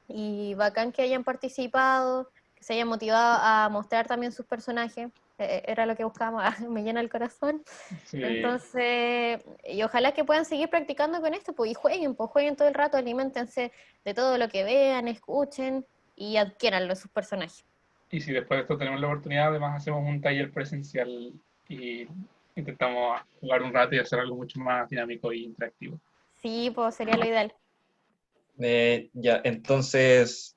Y bacán que hayan participado, que se hayan motivado a mostrar también sus personajes. Era lo que buscábamos, me llena el corazón. Sí. Entonces, y ojalá que puedan seguir practicando con esto, pues jueguen todo el rato, aliméntense de todo lo que vean, escuchen y adquiéranlo sus personajes. Y si después de esto tenemos la oportunidad, además hacemos un taller presencial y intentamos jugar un rato y hacer algo mucho más dinámico y interactivo. Sí, pues sería lo ideal. Ya, entonces,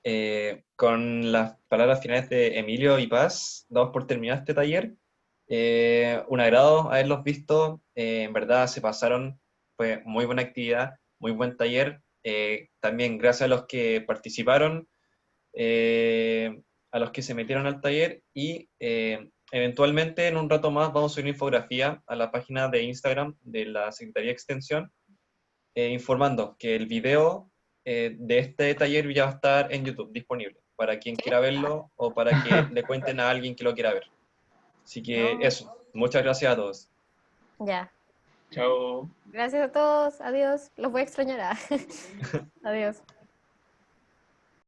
con las palabras finales de Emilio y Paz, damos por terminado este taller. Un agrado haberlos visto, en verdad se pasaron, fue muy buena actividad, muy buen taller. También gracias a los que participaron, a los que se metieron al taller y eventualmente en un rato más vamos a subir una infografía a la página de Instagram de la Secretaría de Extensión, informando que el video de este taller ya va a estar en YouTube disponible para quien ¿Sí? quiera verlo o para que le cuenten a alguien que lo quiera ver. Así que No, eso, muchas gracias a todos. ya. Chao. Gracias a todos. Adiós. Los voy a extrañar. Adiós.